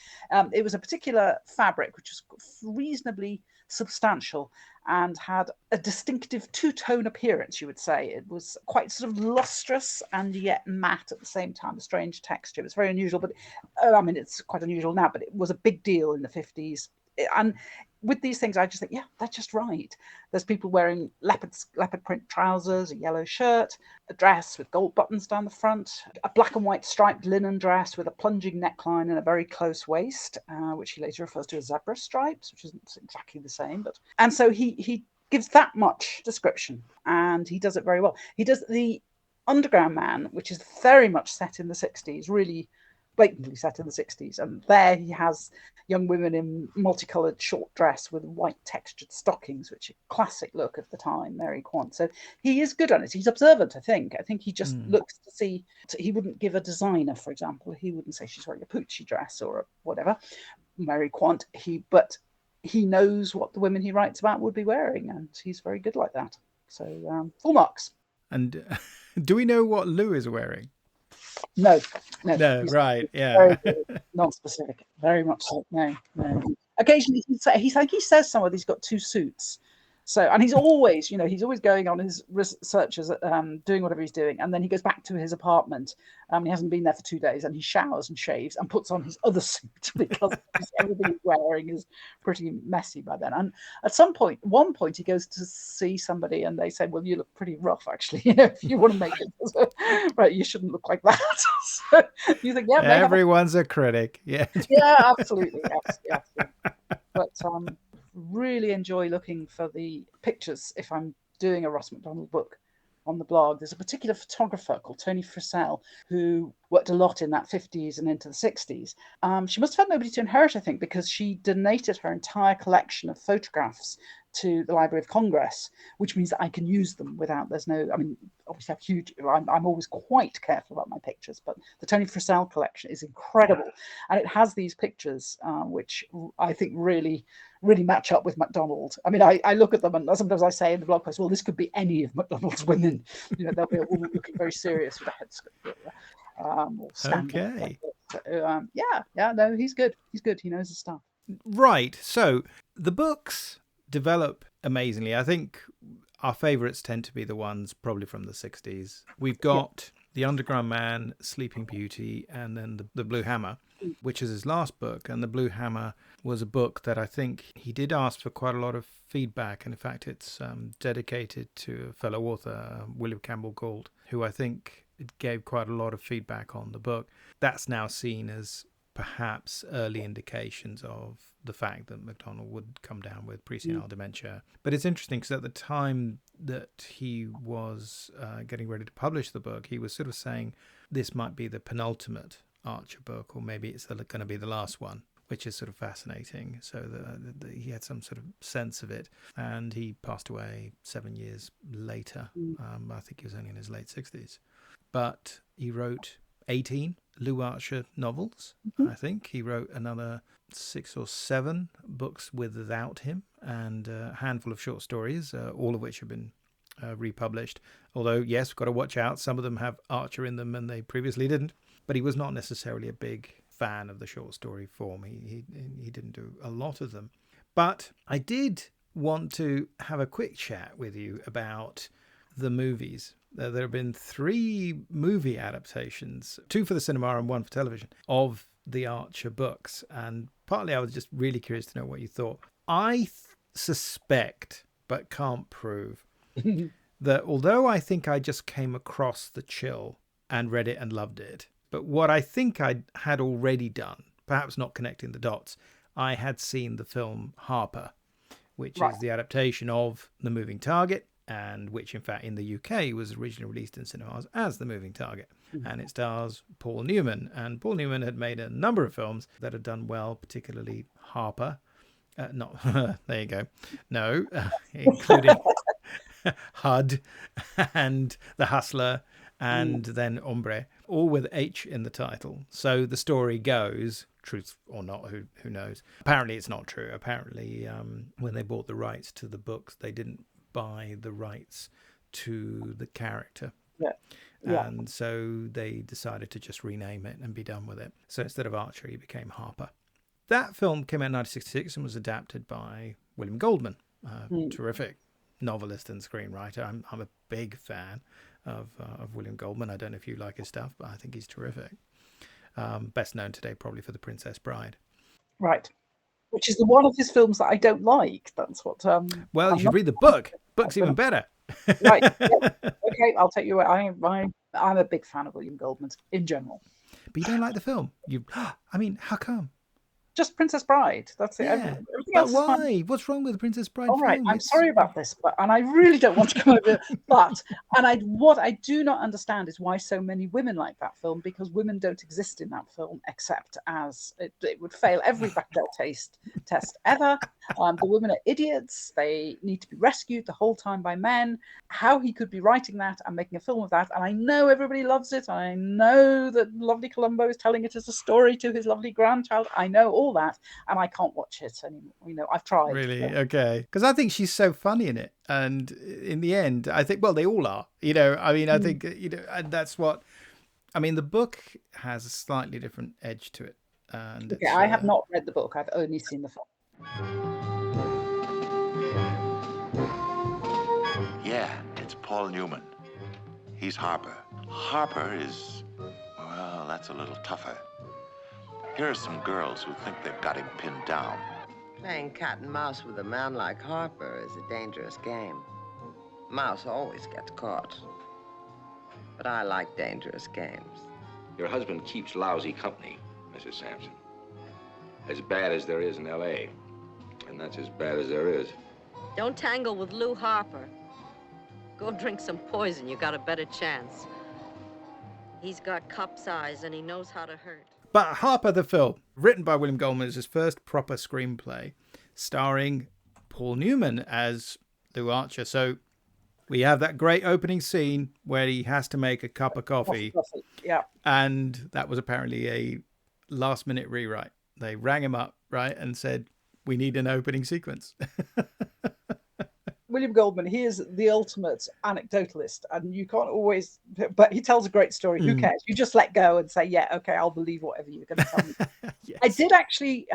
S1: It was a particular fabric which was reasonably substantial and had a distinctive two-tone appearance, you would say. It was quite sort of lustrous and yet matte at the same time, a strange texture. It was very unusual, but it's quite unusual now, but it was a big deal in the 50s. And with these things, I just think, yeah, that's just right. There's people wearing leopard print trousers, a yellow shirt, a dress with gold buttons down the front, a black and white striped linen dress with a plunging neckline and a very close waist, which he later refers to as zebra stripes, which isn't exactly the same. And so he gives that much description, and he does it very well. He does the Underground Man, which is very much set in the 60s, really blatantly set in the 60s. And there he has young women in multicolored short dress with white textured stockings, which are classic look of the time, Mary Quant. So he is good on it. He's observant, I think. I think he just looks to see. He wouldn't give a designer, for example, he wouldn't say she's wearing a Pucci dress or whatever, Mary Quant. But he knows what the women he writes about would be wearing, and he's very good like that. So full marks.
S2: And do we know what Lou is wearing?
S1: No.
S2: Right, yeah.
S1: Very good, non-specific, very much so. No. Occasionally he says somewhere he's got 2 suits. So, and he's always going on his researches, doing whatever he's doing, and then he goes back to his apartment. He hasn't been there for 2 days, and he showers and shaves and puts on his other suit because everything he's wearing is pretty messy by then. And at one point, he goes to see somebody, and they say, "Well, you look pretty rough, actually. If you want to make it right, you shouldn't look like that." So you think, yeah,
S2: everyone's a critic, yeah,
S1: yeah, absolutely, yes. But really enjoy looking for the pictures if I'm doing a Ross Macdonald book on the blog. There's a particular photographer called Toni Frisell who worked a lot in that 50s and into the 60s. She must have had nobody to inherit, I think, because she donated her entire collection of photographs to the Library of Congress, which means that I can use them without, obviously I have huge, I'm always quite careful about my pictures, but the Toni Frisell collection is incredible. And it has these pictures, which I think really match up with Macdonald. I mean, I look at them and sometimes I say in the blog post, well, this could be any of Macdonald's women. They'll be a woman looking very serious with a headscarf.
S2: Okay.
S1: No, he's good. He knows his stuff.
S2: Right. So the books develop amazingly. I think our favourites tend to be the ones probably from the 60s. We've got The Underground Man, Sleeping Beauty, and then the Blue Hammer, which is his last book. And the Blue Hammer was a book that I think he did ask for quite a lot of feedback. And in fact, it's dedicated to a fellow author, William Campbell Gould, who I think gave quite a lot of feedback on the book. That's now seen as perhaps early indications of the fact that Macdonald would come down with presenile dementia. But it's interesting because at the time that he was getting ready to publish the book, he was sort of saying this might be the penultimate Archer book, or maybe it's going to be the last one, which is sort of fascinating. So he had some sort of sense of it. And he passed away 7 years later. I think he was only in his late 60s. But he wrote 18 Lou Archer novels. I think he wrote another 6 or 7 books without him, and a handful of short stories, all of which have been republished. Although, yes, we've got to watch out. Some of them have Archer in them and they previously didn't. But he was not necessarily a big fan of the short story form. He didn't do a lot of them. But I did want to have a quick chat with you about the movies. There have been 3 movie adaptations, 2 for the cinema and 1 for television, of the Archer books. And partly I was just really curious to know what you thought. I suspect, but can't prove, that although I think I just came across The Chill and read it and loved it, but what I think I had already done, perhaps not connecting the dots, I had seen the film Harper, which is the adaptation of The Moving Target, and which in fact in the UK was originally released in cinemas as The Moving Target. And it stars Paul Newman, and Paul Newman had made a number of films that had done well, particularly Harper. There you go. No, including HUD and The Hustler and then Hombre, all with H in the title. So the story goes, truth or not, who knows. Apparently it's not true. Apparently when they bought the rights to the books, they didn't buy the rights to the character. And so they decided to just rename it and be done with it. So instead of Archer, he became Harper. That film came out in 1966 and was adapted by William Goldman, a terrific novelist and screenwriter. I'm a big fan of William Goldman. I don't know if you like his stuff, but I think he's terrific. Best known today probably for The Princess Bride.
S1: Right. Which is the one of his films that I don't like. That's what...
S2: well, you should read the book. Book's even better.
S1: Right. Yeah. Okay, I'll take you away. I'm a big fan of William Goldman in general.
S2: But you don't like the film? I mean, how come?
S1: just Princess Bride. That's it.
S2: Yeah.
S1: Everything
S2: But
S1: else is fine.
S2: why? What's wrong with the Princess Bride
S1: All right,
S2: film?
S1: I'm sorry about this, and I really don't want to come over. What I do not understand is why so many women like that film, because women don't exist in that film except as it would fail every Bechdel test ever. The women are idiots. They need to be rescued the whole time by men. How he could be writing that and making a film of that, and I know everybody loves it. I know that lovely Columbo is telling it as a story to his lovely grandchild. I know all that, and I can't watch it anymore. I've tried.
S2: Really? Okay. Because I think she's so funny in it. And in the end, I think, well, they all are. I think, and that's what, the book has a slightly different edge to it. And
S1: okay, I have not read the book. I've only seen the film.
S4: Yeah, it's Paul Newman. He's Harper. Harper is, well, that's a little tougher. Here are some girls who think they've got him pinned down.
S5: Playing cat and mouse with a man like Harper is a dangerous game. Mouse always gets caught. But I like dangerous games.
S3: Your husband keeps lousy company, Mrs. Sampson. As bad as there is in L.A., and that's as bad as there is.
S6: Don't tangle with Lou Harper. Go drink some poison, you got a better chance. He's got cup's eyes and he knows how to hurt.
S2: But Harper the film, written by William Goldman, is his first proper screenplay, starring Paul Newman as Lou Archer. So we have that great opening scene where he has to make a cup of coffee.
S1: Yeah.
S2: And that was apparently a last-minute rewrite. They rang him up, right, and said, we need an opening sequence.
S1: William Goldman, he is the ultimate anecdotalist, and you can't always, but he tells a great story. Who cares? You just let go and say, yeah, okay, I'll believe whatever you're going to tell me. Yes. I did actually,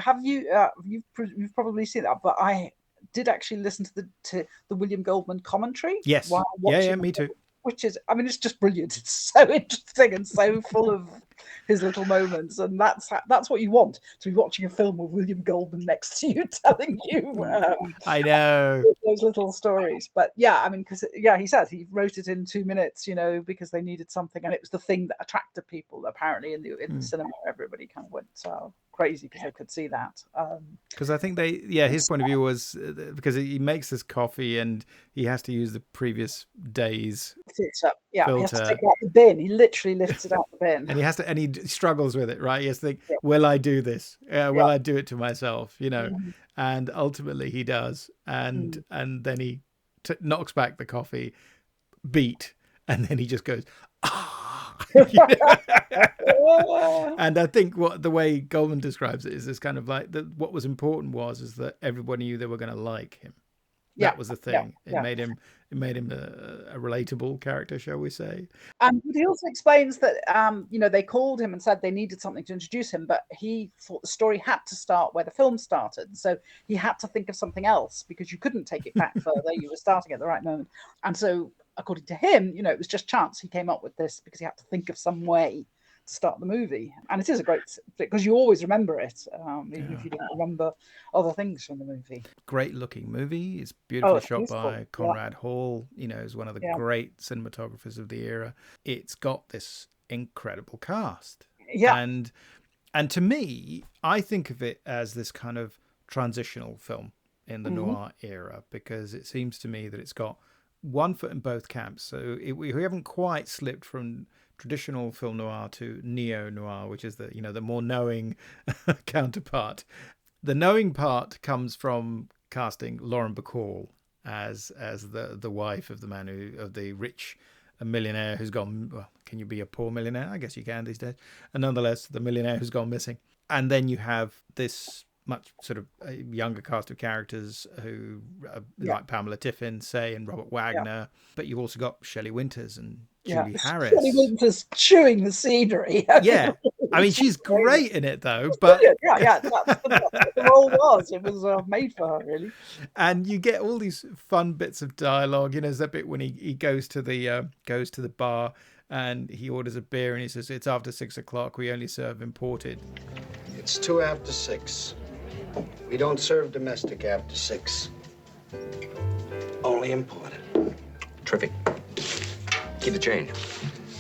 S1: you've probably seen that, but I did actually listen to the William Goldman commentary.
S2: Yes.
S1: While
S2: Yeah, me too.
S1: Which is, it's just brilliant. It's so interesting and so full of his little moments, and that's what you want, to be watching a film with William Goldman next to you, telling you.
S2: I know
S1: those little stories, but yeah, because he said he wrote it in 2 minutes, because they needed something, and it was the thing that attracted people. Apparently, in the cinema, everybody kind of went crazy because they could see that.
S2: Because I think his point of view was because he makes this coffee and he has to use the previous day's filter.
S1: He has to take it out the bin. He literally lifts it out the bin,
S2: and he struggles with it, right? He has to think, will I do this? Will I do it to myself? And ultimately he does, and then he knocks back the coffee beat, and then he just goes, And I think the way Goldman describes it is this kind of like what was important is that everybody knew they were going to like him. That was the thing. It made him a relatable character, shall we say?
S1: And he also explains that they called him and said they needed something to introduce him, but he thought the story had to start where the film started. So he had to think of something else because you couldn't take it back further. You were starting at the right moment. And so according to him, it was just chance he came up with this because he had to think of some way to start the movie. And it is a great, because you always remember it, even if you don't remember other things from the movie.
S2: Great looking movie. It's beautifully shot by Conrad Hall, is one of the great cinematographers of the era. It's got this incredible cast.
S1: Yeah.
S2: And to me, I think of it as this kind of transitional film in the noir era, because it seems to me that it's got one foot in both camps. So we haven't quite slipped from traditional film noir to neo-noir, which is the more knowing counterpart. The knowing part comes from casting Lauren Bacall as the wife of the man of the rich millionaire who's gone. Well, can you be a poor millionaire? I guess you can these days. And nonetheless, the millionaire who's gone missing. And then you have this much sort of a younger cast of characters who like Pamela Tiffin, and Robert Wagner, but you've also got Shelley Winters and Julie Harris.
S1: Shelley Winters chewing the scenery.
S2: Yeah, she's great in it though. But
S1: that's what the role was. It was made for her, really.
S2: And you get all these fun bits of dialogue. There's that bit when he goes to the bar and he orders a beer and he says, "It's after 6 o'clock. We only serve imported."
S7: It's 2 after 6. We don't serve domestic after 6. Only imported.
S3: Terrific. Keep the change.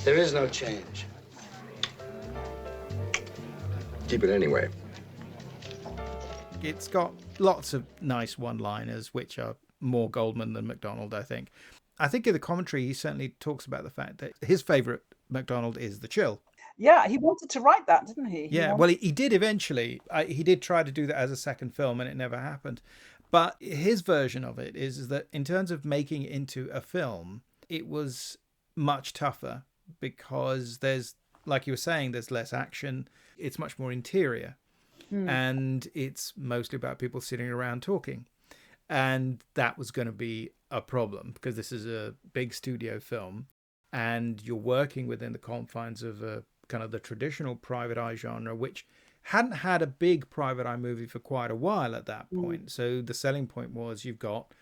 S7: There is no change.
S3: Keep it anyway.
S2: It's got lots of nice one-liners, which are more Goldman than Macdonald, I think. I think in the commentary, he certainly talks about the fact that his favourite Macdonald is The Chill.
S1: Yeah, he wanted to write that, didn't he?
S2: Yeah, well, he did eventually. He did try to do that as a second film, and it never happened. But his version of it is that in terms of making it into a film, it was much tougher because there's, like you were saying, there's less action. It's much more interior. And it's mostly about people sitting around talking. And that was going to be a problem because this is a big studio film and you're working within the confines of a kind of the traditional private eye genre, which hadn't had a big private eye movie for quite a while at that point. So the selling point was you've got,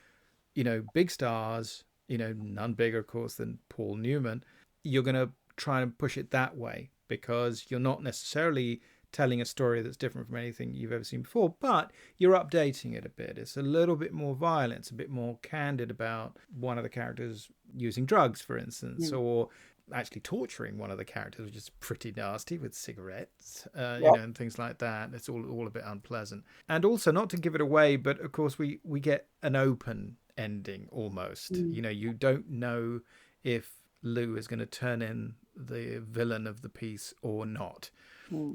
S2: big stars, none bigger, of course, than Paul Newman. You're going to try and push it that way because you're not necessarily telling a story that's different from anything you've ever seen before, but you're updating it a bit. It's a little bit more violent. It's a bit more candid about one of the characters using drugs, for instance, or actually torturing one of the characters, which is pretty nasty with cigarettes, and things like that. It's all a bit unpleasant. And also, not to give it away, but of course we get an open ending almost. You don't know if Lou is going to turn in the villain of the piece or not.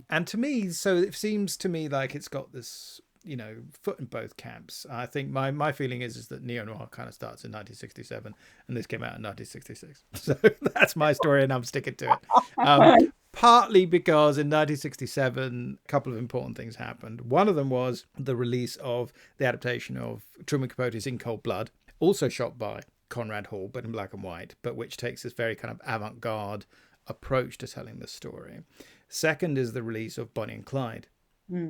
S2: And to me, so it seems to me like it's got this, foot in both camps. I think my feeling is that neo-noir kind of starts in 1967 and this came out in 1966. So that's my story and I'm sticking to it. Partly because in 1967, a couple of important things happened. One of them was the release of the adaptation of Truman Capote's In Cold Blood, also shot by Conrad Hall, but in black and white, but which takes this very kind of avant-garde approach to telling the story. Second is the release of Bonnie and Clyde,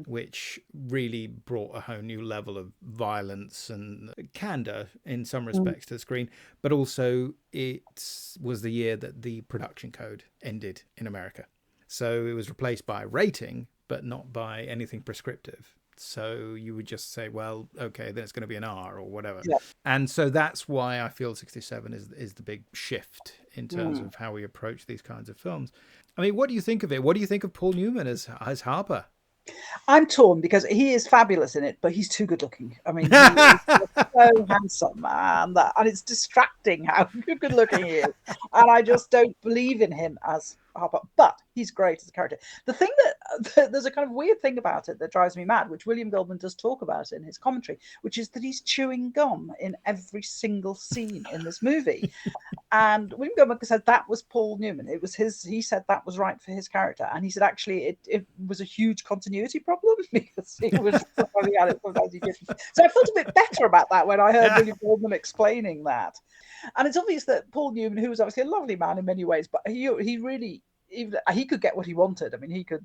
S2: which really brought a whole new level of violence and candor in some respects to the screen. But also it was the year that the production code ended in America. So it was replaced by a rating, but not by anything prescriptive. So you would just say, well, okay, then it's going to be an R or whatever. Yeah. And so that's why I feel 67 is the big shift in terms of how we approach these kinds of films. I mean, what do you think of it? What do you think of Paul Newman as Harper?
S1: I'm torn because he is fabulous in it, but he's too good looking. I mean, he is so handsome, and it's distracting how good looking he is. And I just don't believe in him as Harper, but he's great as a character. The thing that there's a kind of weird thing about it that drives me mad, which William Goldman does talk about in his commentary, which is that he's chewing gum in every single scene in this movie. And William Goldman said that was Paul Newman. It was he said that was right for his character. And he said, actually, it was a huge continuity problem because he was running at it from 1950. So I felt a bit better about that when I heard William Goldman explaining that. And it's obvious that Paul Newman, who was obviously a lovely man in many ways, but he really, even he could get what he wanted. I mean, he could,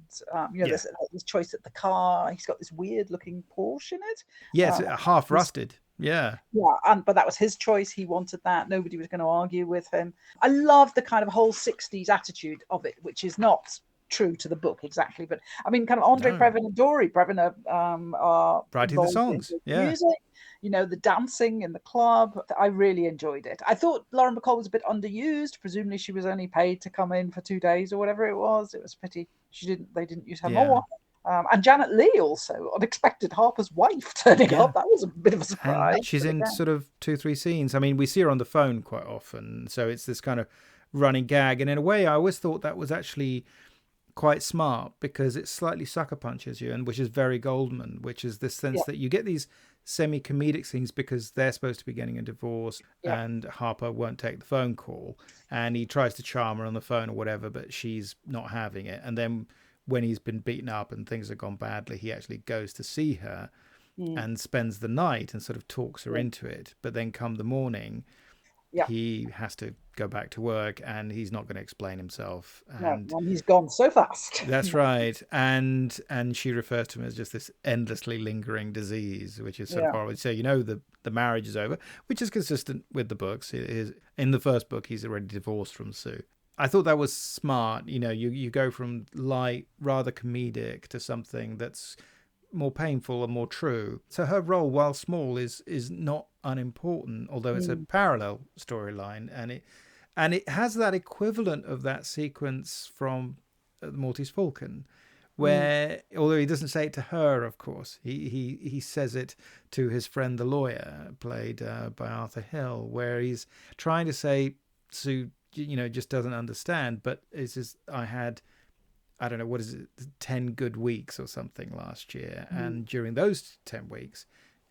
S1: this choice at the car. He's got this weird looking Porsche in it.
S2: Yes, half rusted. Yeah.
S1: But that was his choice. He wanted that. Nobody was going to argue with him. I love the kind of whole 60s attitude of it, which is not true to the book exactly, but I mean, kind of Andre Previn and Dory Previn are
S2: writing the songs.
S1: Music, the dancing in the club. I really enjoyed it. I thought Lauren Bacall was a bit underused. Presumably she was only paid to come in for 2 days or whatever it was. It was a pity they didn't use her more. And Janet Leigh also, unexpected, Harper's wife turning up. That was a bit of a surprise.
S2: And she's in sort of 2-3 scenes. I mean, we see her on the phone quite often. So it's this kind of running gag. And in a way, I always thought that was actually quite smart because it slightly sucker punches you, and which is very Goldman, which is this sense that you get these semi-comedic scenes because they're supposed to be getting a divorce and Harper won't take the phone call and he tries to charm her on the phone or whatever, but she's not having it. And then when he's been beaten up and things have gone badly, he actually goes to see her and spends the night and sort of talks her into it. But then come the morning, he has to go back to work and he's not going to explain himself. And
S1: he's gone so fast.
S2: That's right. And she refers to him as just this endlessly lingering disease, which is sort of horrible. So, the marriage is over, which is consistent with the books. In the first book, he's already divorced from Sue. I thought that was smart. You go from light, rather comedic to something that's more painful and more true. So her role, while small, is not unimportant, although it's a parallel storyline, and it has that equivalent of that sequence from the Maltese Falcon, where, although he doesn't say it to her, of course, he says it to his friend the lawyer, played by Arthur Hill, where he's trying to say Sue, just doesn't understand, but it's just, I had, I don't know, what is it, 10 good weeks or something last year, and during those 10 weeks,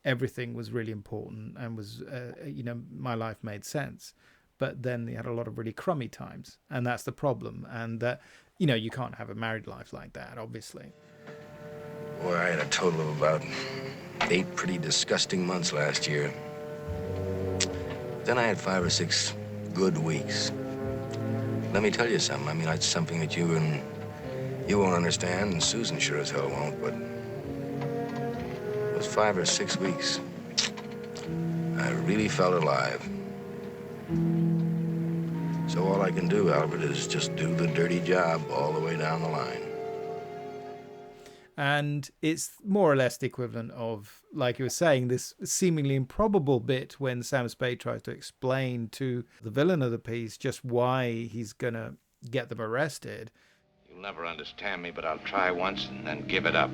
S2: everything was really important and was, my life made sense. But then they had a lot of really crummy times, and that's the problem. And you can't have a married life like that, obviously.
S8: Boy, I had a total of about 8 pretty disgusting months last year. Then I had 5 or 6 good weeks. Let me tell you something. I mean, it's something that you won't understand, and Susan sure as hell won't, but those 5 or 6 weeks, I really felt alive. So all I can do, Albert, is just do the dirty job all the way down the line.
S2: And it's more or less the equivalent of, like you were saying, this seemingly improbable bit when Sam Spade tries to explain to the villain of the piece just why he's going to get them arrested.
S3: You'll never understand me, but I'll try once and then give it up.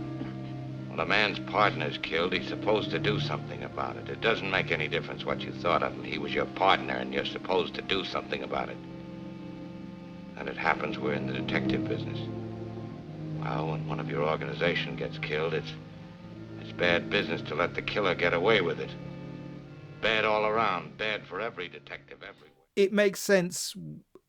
S3: When a man's partner's killed, he's supposed to do something about it. It doesn't make any difference what you thought of him. He was your partner, and you're supposed to do something about it. And it happens we're in the detective business. Well, when one of your organization gets killed, it's bad business to let the killer get away with it. Bad all around. Bad for every detective everywhere.
S2: It makes sense,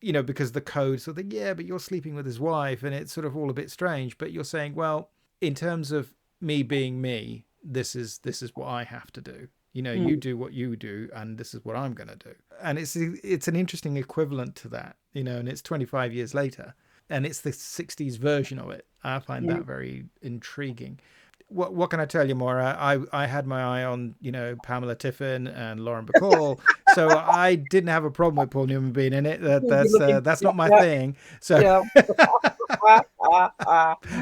S2: because the code sort of, yeah, but you're sleeping with his wife, and it's sort of all a bit strange. But you're saying, well, in terms of me being me, this is what I have to do. You do what you do, and this is what I'm going to do. And it's an interesting equivalent to that, and it's 25 years later, and it's the 60s version of it. I find that very intriguing. What can I tell you, Moira? I had my eye on, Pamela Tiffin and Lauren Bacall, so I didn't have a problem with Paul Newman being in it. That's not my thing. So,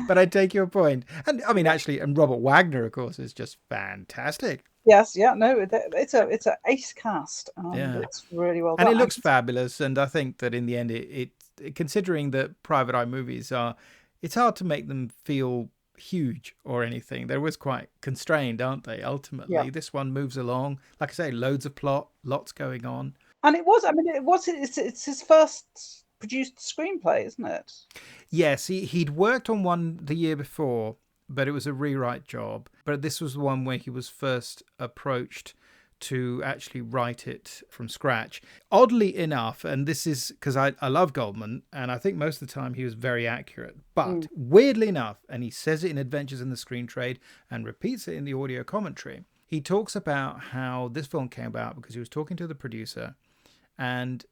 S2: but I take your point. And I mean, actually, and Robert Wagner, of course, is just fantastic.
S1: Yes, no, it's a ace cast. It's really well done.
S2: And it looks fabulous. And I think that in the end, it considering that private eye movies it's hard to make them feel huge or anything. They're always quite constrained, aren't they? Ultimately, this one moves along. Like I say, loads of plot, lots going on.
S1: And it's his first produced screenplay, isn't it?
S2: Yes, he'd worked on one the year before, but it was a rewrite job. But this was the one where he was first approached to actually write it from scratch. Oddly enough, and this is because I love Goldman, and I think most of the time he was very accurate, but weirdly enough, and he says it in Adventures in the Screen Trade and repeats it in the audio commentary, he talks about how this film came about because he was talking to the producer and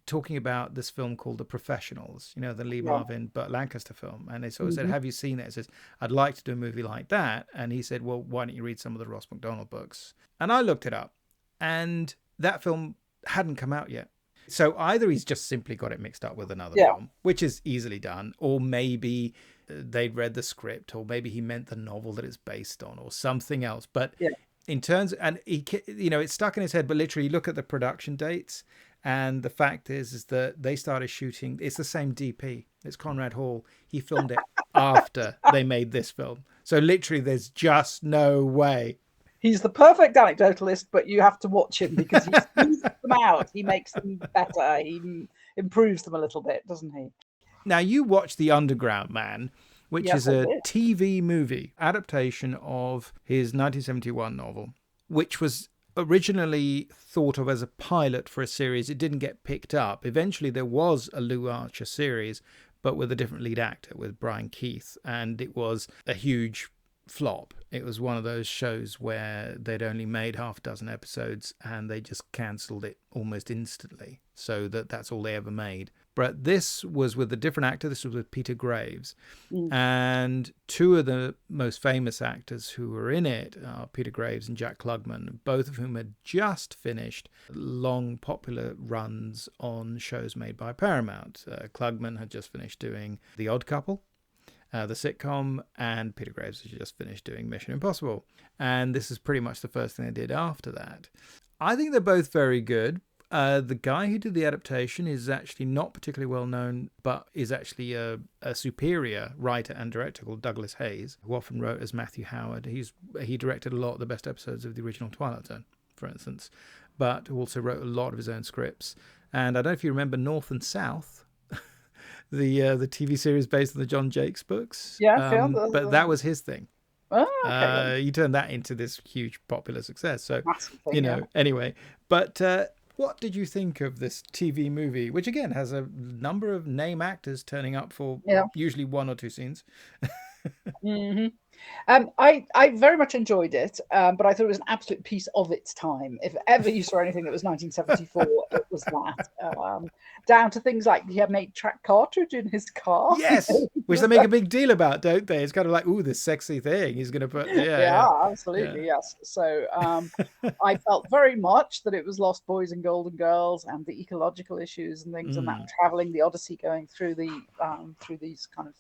S2: talking about this film called The Professionals, the Lee Marvin Burt Lancaster film. And they sort of said, have you seen it? He says, I'd like to do a movie like that. And he said, well, why don't you read some of the Ross Macdonald books? And I looked it up, and that film hadn't come out yet. So either he's just simply got it mixed up with another film, which is easily done, or maybe they'd read the script, or maybe he meant the novel that it's based on, or something else. But in terms, and he, it's stuck in his head, but literally look at the production dates. And the fact is that they started shooting. It's the same DP. It's Conrad Hall. He filmed it after they made this film. So literally, there's just no way.
S1: He's the perfect anecdotalist, but you have to watch him because he smooths them out. He makes them better. He improves them a little bit, doesn't he?
S2: Now, you watched The Underground Man, which is a TV movie adaptation of his 1971 novel, which was originally thought of as a pilot for a series. It didn't get picked up. Eventually there was a Lou Archer series, but with a different lead actor, with Brian Keith, and it was a huge flop. It was one of those shows where they'd only made half a dozen episodes and they just cancelled it almost instantly, so that's all they ever made. But this was with a different actor. This was with Peter Graves. And two of the most famous actors who were in it are Peter Graves and Jack Klugman, both of whom had just finished long popular runs on shows made by Paramount. Klugman had just finished doing The Odd Couple, the sitcom, and Peter Graves had just finished doing Mission Impossible. And this is pretty much the first thing they did after that. I think they're both very good. The guy who did the adaptation is actually not particularly well known, but is actually a superior writer and director called Douglas Hayes, who often wrote as Matthew Howard. He directed a lot of the best episodes of the original Twilight Zone, for instance, but who also wrote a lot of his own scripts. And I don't know if you remember North and South, the TV series based on the John Jakes books.
S1: Yeah,
S2: but that was his thing.
S1: Oh, okay.
S2: He turned that into this huge popular success. So,
S1: Thing,
S2: anyway. But what did you think of this TV movie, which again has a number of name actors turning up for usually 1 or 2 scenes?
S1: Mm-hmm. I very much enjoyed it, but I thought it was an absolute piece of its time. If ever you saw anything that was 1974, it was that. Down to things like he had an 8-track cartridge in his car.
S2: Yes, which they make a big deal about, don't they? It's kind of like, ooh, this sexy thing he's going to put.
S1: Yeah, absolutely, yes. So I felt very much that it was Lost Boys and Golden Girls and the ecological issues and things, and that traveling the Odyssey, going through through these kind of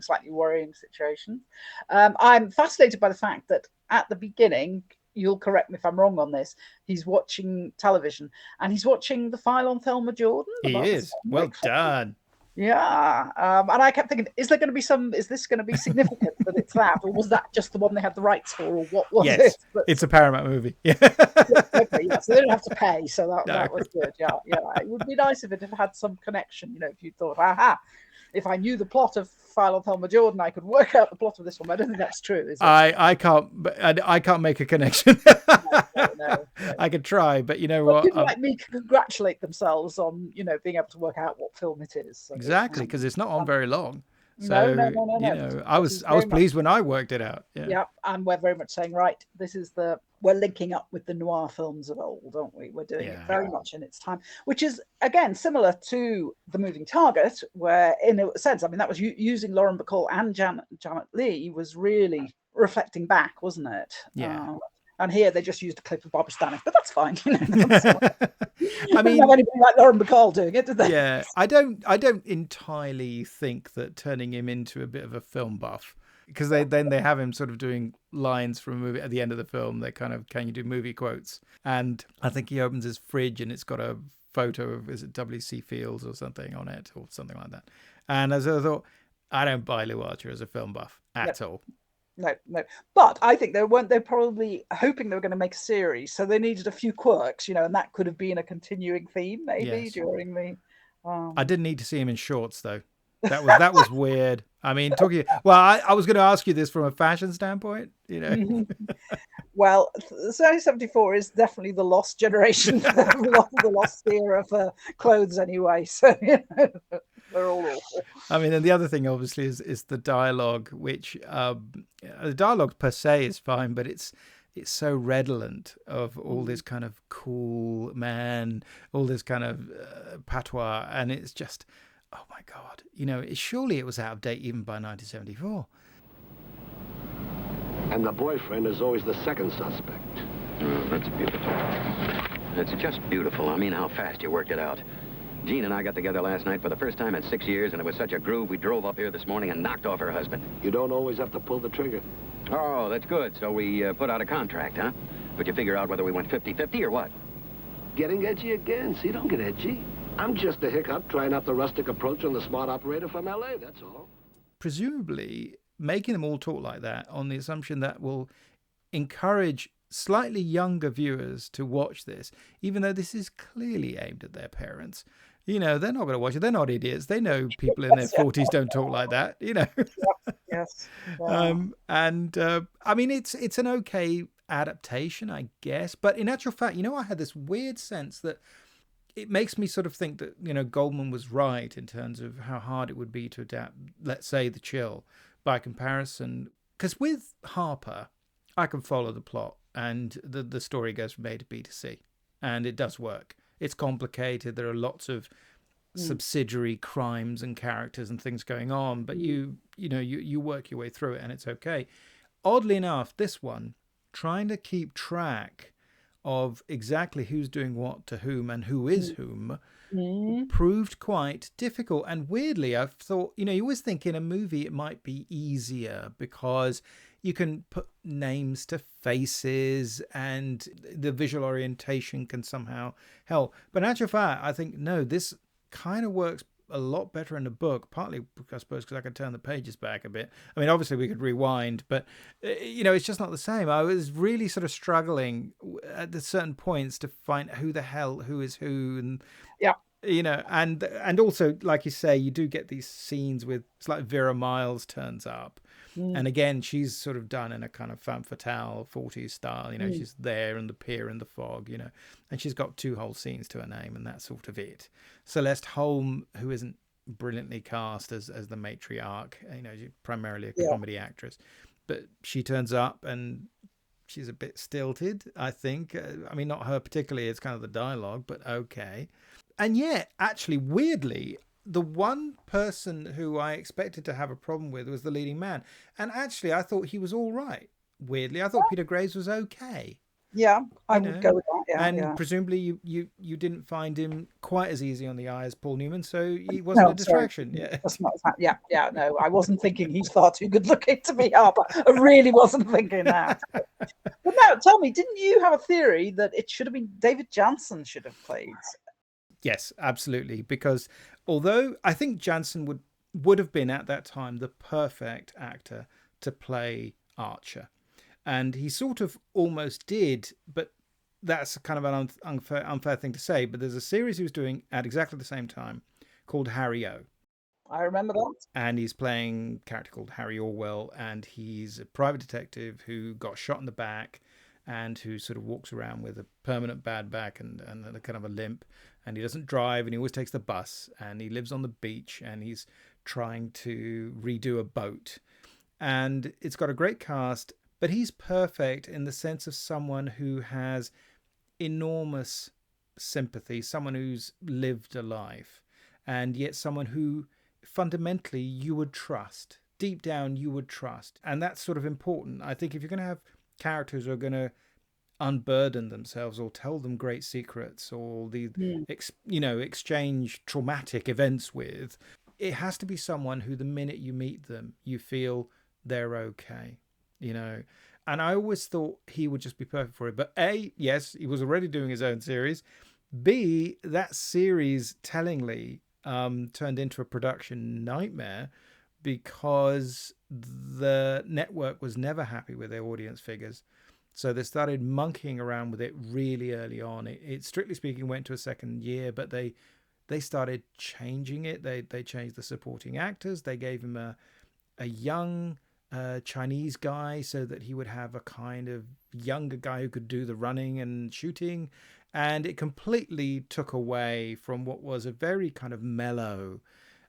S1: slightly worrying situations. I'm fascinated by the fact that at the beginning, you'll correct me if I'm wrong on this, he's watching television and he's watching The File on Thelma Jordan.
S2: He is. Well done.
S1: Yeah. And I kept thinking, is this going to be significant that it's that, or was that just the one they had the rights for, or what was it? But
S2: it's a Paramount movie. Yeah.
S1: Okay, yeah, so they don't have to pay, so that was good. Yeah. It would be nice if it had some connection, if you thought, aha, if I knew the plot of File on Thelma Jordan, I could work out the plot of this one. I don't think that's true, is it?
S2: I can't make a connection.
S1: No.
S2: I could try, but you know what?
S1: People like me can congratulate themselves on, being able to work out what film it is. So
S2: exactly, because it's not on very long.
S1: So,
S2: no. I was pleased when I worked it out.
S1: Yeah, and we're very much saying, right, we're linking up with the noir films of old, aren't we? We're doing it very much in its time, which is, again, similar to The Moving Target, where, in a sense, that was using Lauren Bacall and Janet Leigh was really reflecting back, wasn't it?
S2: Yeah.
S1: And here they just used a clip of Barbara Stanwyck, but that's fine.
S2: That's fine.
S1: I mean, have anybody like Lauren Bacall doing it, did they?
S2: Yeah, I don't entirely think that turning him into a bit of a film buff, because they have him sort of doing lines from a movie at the end of the film. They kind of, can you do movie quotes? And I think he opens his fridge and it's got a photo of, is it W.C. Fields or something on it, or something like that. And as I thought, I don't buy Lew Archer as a film buff at all.
S1: No. But I think they're probably hoping they were going to make a series, so they needed a few quirks, and that could have been a continuing theme maybe during the.
S2: I didn't need to see him in shorts though. That was weird. I mean, I was going to ask you this from a fashion standpoint,
S1: Well, 1974 is definitely the lost generation, the lost era for clothes anyway. So they're all awful.
S2: I mean, and the other thing obviously is the dialogue, which the dialogue per se is fine, but it's so redolent of all this kind of cool man, all this kind of patois, and it's just, oh my God, surely it was out of date even by 1974.
S9: And the boyfriend is always the second suspect.
S10: Oh, that's beautiful. It's just beautiful. I mean, how fast you worked it out. Jean and I got together last night for the first time in 6 years, and it was such a groove. We drove up here this morning and knocked off her husband.
S9: You don't always have to pull the trigger.
S10: Oh, that's good. So we put out a contract, huh? But you figure out whether we went 50-50 or what?
S9: Getting edgy again. See, don't get edgy. I'm just a hiccup trying out the rustic approach on the smart operator from L.A., that's all.
S2: Presumably, making them all talk like that on the assumption that will encourage slightly younger viewers to watch this, even though this is clearly aimed at their parents. They're not going to watch it. They're not idiots. They know people in their 40s don't talk like that,
S1: Yes.
S2: I mean, it's an okay adaptation, I guess. But in actual fact, I had this weird sense that it makes me sort of think that, Goldman was right in terms of how hard it would be to adapt, let's say, The Chill by comparison. Because with Harper, I can follow the plot and the story goes from A to B to C. And it does work. It's complicated. There are lots of subsidiary crimes and characters and things going on, but you work your way through it and it's okay. Oddly enough, this one, trying to keep track of exactly who's doing what to whom and who is whom proved quite difficult. And weirdly, I've thought, you always think in a movie it might be easier because you can put names to faces and the visual orientation can somehow help. But in actual fact, I think, no, this kind of works a lot better in the book, partly, I suppose, because I could turn the pages back a bit. I mean, obviously we could rewind, but, it's just not the same. I was really sort of struggling at the certain points to find who is who. And, and also, like you say, you do get these scenes with, it's like Vera Miles turns up. And again, she's sort of done in a kind of femme fatale 40s style. She's there in the pier in the fog, and she's got 2 whole scenes to her name, and that's sort of it. Celeste Holm, who isn't brilliantly cast as the matriarch, she's primarily a comedy actress, but she turns up and she's a bit stilted, I think. I mean, not her particularly, it's kind of the dialogue, but okay. And yet, actually, weirdly, the one person who I expected to have a problem with was the leading man. And actually, I thought he was all right. Weirdly, I thought Peter Graves was okay.
S1: Yeah, I would go with that. Yeah,
S2: and presumably you didn't find him quite as easy on the eye as Paul Newman, so he wasn't a distraction.
S1: Sorry. Yeah, that's not that. Yeah, no, I wasn't thinking he's far too good looking to be Harper. I really wasn't thinking that. But now, tell me, didn't you have a theory that it should have been David Janssen should have played?
S2: Yes, absolutely. Because although I think Janssen would have been at that time the perfect actor to play Archer. And he sort of almost did, but that's kind of an unfair thing to say. But there's a series he was doing at exactly the same time called Harry O.
S1: I remember that.
S2: And he's playing a character called Harry Orwell. And he's a private detective who got shot in the back and who sort of walks around with a permanent bad back and a kind of a limp. And he doesn't drive and he always takes the bus. And he lives on the beach and he's trying to redo a boat. And it's got a great cast. But he's perfect in the sense of someone who has enormous sympathy, someone who's lived a life, and yet someone who fundamentally you would trust. Deep down, you would trust. And that's sort of important. I think if you're going to have characters who are going to unburden themselves or tell them great secrets or exchange traumatic events with, it has to be someone who the minute you meet them, you feel they're okay. And I always thought he would just be perfect for it. But A, yes, he was already doing his own series. B, that series tellingly turned into a production nightmare because the network was never happy with their audience figures. So they started monkeying around with it really early on. It strictly speaking went to a second year, but they started changing it. They changed the supporting actors. They gave him a young Chinese guy so that he would have a kind of younger guy who could do the running and shooting, and it completely took away from what was a very kind of mellow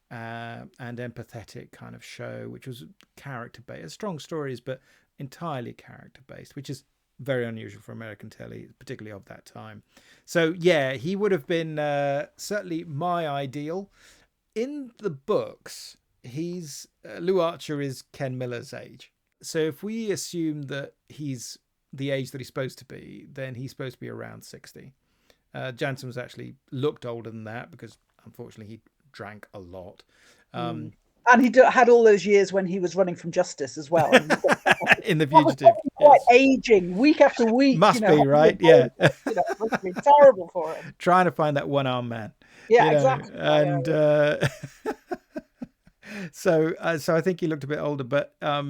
S2: and empathetic kind of show, which was character based, strong stories but entirely character based, which is very unusual for American telly, particularly of that time. So yeah, he would have been certainly my ideal. In the books, Lew Archer is Ken Miller's age. So if we assume that he's the age that he's supposed to be, then he's supposed to be around 60. Jansen was actually looked older than that because unfortunately he drank a lot.
S1: And he had all those years when he was running from justice as well.
S2: In The Fugitive.
S1: Quite aging week after week.
S2: Must be, right? Yeah.
S1: It must be terrible for him.
S2: Trying to find that one-armed man.
S1: Yeah, exactly.
S2: And so I think he looked a bit older, but a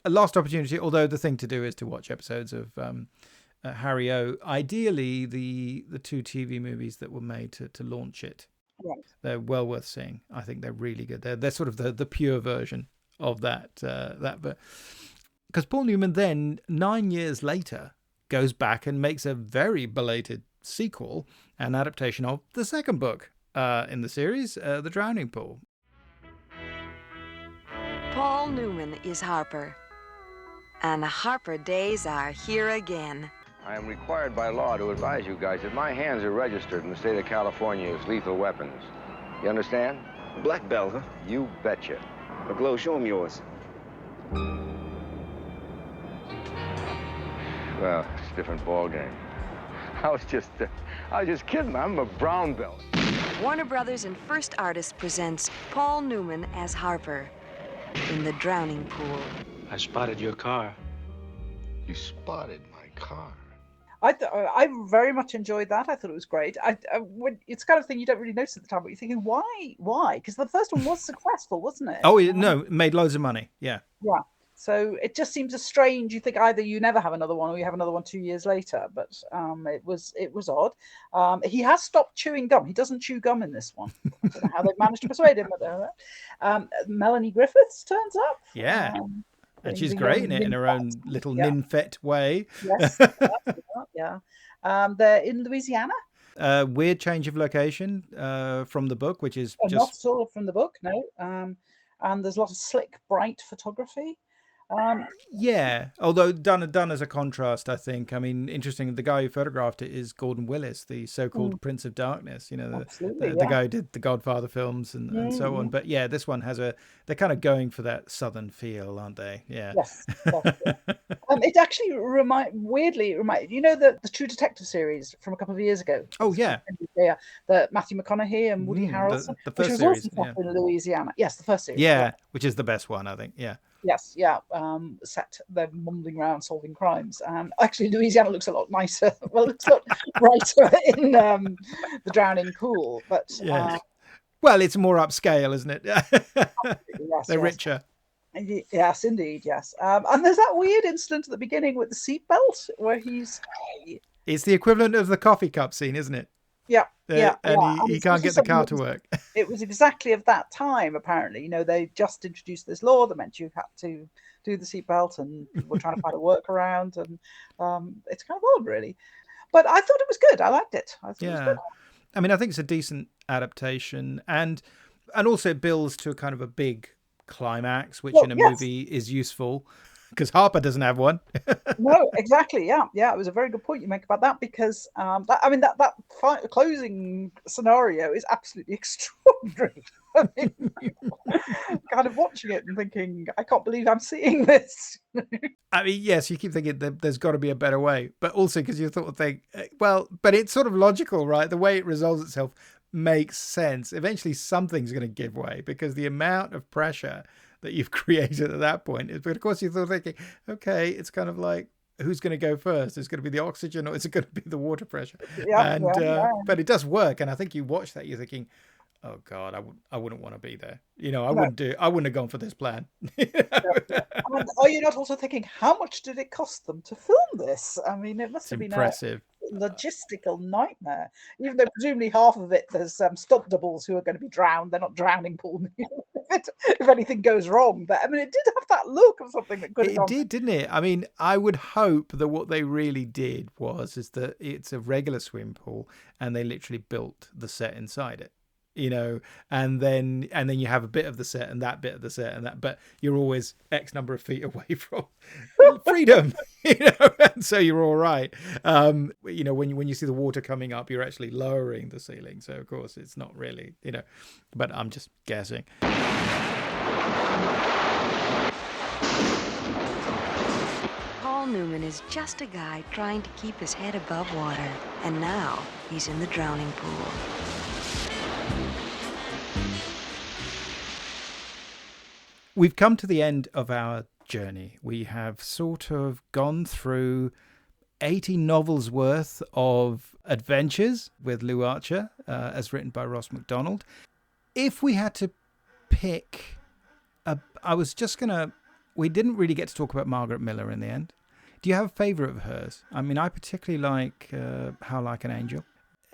S2: lost opportunity. Although the thing to do is to watch episodes of Harry O. Ideally, the 2 TV movies that were made to launch it.
S1: Right.
S2: They're well worth seeing. I think they're really good. They're sort of the pure version of that. Because Paul Newman then 9 years later goes back and makes a very belated sequel, an adaptation of the second book in the series, The Drowning Pool.
S11: Paul Newman is Harper, and the Harper days are here again.
S12: I am required by law to advise you guys that my hands are registered in the state of California as lethal weapons. You understand?
S13: Black belt, huh?
S12: You betcha.
S13: McGlow, show him yours.
S12: Well, it's a different ballgame. I was just kidding. I'm a brown belt.
S11: Warner Brothers and First Artist presents Paul Newman as Harper in The Drowning Pool.
S13: I spotted your car.
S8: You spotted my car.
S1: I very much enjoyed that. I thought it was great. It's the kind of thing you don't really notice at the time, but you're thinking, why? Because the first one was successful, wasn't it?
S2: Oh, no, it made loads of money. Yeah.
S1: Yeah. So it just seems strange. You think either you never have another one or you have another one 2 years later. But it was odd. He has stopped chewing gum. He doesn't chew gum in this one. I don't know how they've managed to persuade him. Melanie Griffiths turns up.
S2: Yeah. And she's great in it in her own little ninfet way.
S1: Yes. Yeah. They're in Louisiana.
S2: Weird change of location from the book, which is just...
S1: Not at all from the book, no. And there's a lot of slick, bright photography.
S2: Yeah, although done as a contrast, I think. I mean, interesting, the guy who photographed it is Gordon Willis, the so-called Prince of Darkness, the guy who did the Godfather films and so on. But yeah, this one has they're kind of going for that southern feel, aren't they? Yeah.
S1: Yes. It actually weirdly reminded, the True Detective series from a couple of years ago.
S2: Oh, yeah.
S1: Yeah, the Matthew McConaughey and Woody Harrelson,
S2: the first
S1: which was
S2: series,
S1: also set in Louisiana. Yes, the first series.
S2: Yeah, which is the best one, I think. Yeah.
S1: Yes, yeah. Set they're mumbling around solving crimes. Actually, Louisiana looks a lot nicer. Well, it looks a lot brighter in The Drowning Pool, but
S2: yes. Well, it's more upscale, isn't it?
S1: Yes,
S2: they're richer.
S1: Yes, indeed, yes. And there's that weird incident at the beginning with the seatbelt where
S2: It's the equivalent of the coffee cup scene, isn't it?
S1: Yeah,
S2: and he can't get the car to work.
S1: It was exactly of that time, apparently. They just introduced this law that meant you had to do the seatbelt, and people were trying to find a workaround, and it's kind of odd, really. But I thought it was good. I liked it. I thought it was good.
S2: I mean, I think it's a decent adaptation, and also it builds to a kind of a big climax, which in a movie is useful. Because Harper doesn't have one.
S1: No, exactly. Yeah. It was a very good point you make about that, because that closing scenario is absolutely extraordinary. I mean, kind of watching it and thinking, I can't believe I'm seeing this.
S2: I mean, yes, you keep thinking that there's got to be a better way, but also because you sort of think, well, but it's sort of logical, right? The way it resolves itself makes sense. Eventually, something's going to give way because the amount of pressure that you've created at that point. But of course, you're still thinking, okay, it's kind of like, who's going to go first? Is it going to be the oxygen or is it going to be the water pressure? But it does work. And I think you watch that, you're thinking, oh God, I wouldn't want to be there. I wouldn't have gone for this plan.
S1: And are you not also thinking, how much did it cost them to film this? I mean, it must have been
S2: impressive.
S1: A logistical nightmare. Even though presumably half of it, there's stunt doubles who are going to be drowned. They're not drowning Paul if anything goes wrong. But I mean, it did have that look of something that could have gone.
S2: It did, didn't it? I mean, I would hope that what they really did is that it's a regular swimming pool and they literally built the set inside it. And then you have a bit of the set and that bit of the set and that, but you're always X number of feet away from freedom, and so you're all right. When you see the water coming up, you're actually lowering the ceiling. So of course it's not really, but I'm just guessing.
S11: Paul Newman is just a guy trying to keep his head above water, and now he's in the drowning pool.
S2: We've come to the end of our journey. We have sort of gone through 80 novels worth of adventures with Lou Archer, as written by Ross Macdonald. If we had to pick, we didn't really get to talk about Margaret Miller in the end. Do you have a favourite of hers? I mean, I particularly like How Like an Angel.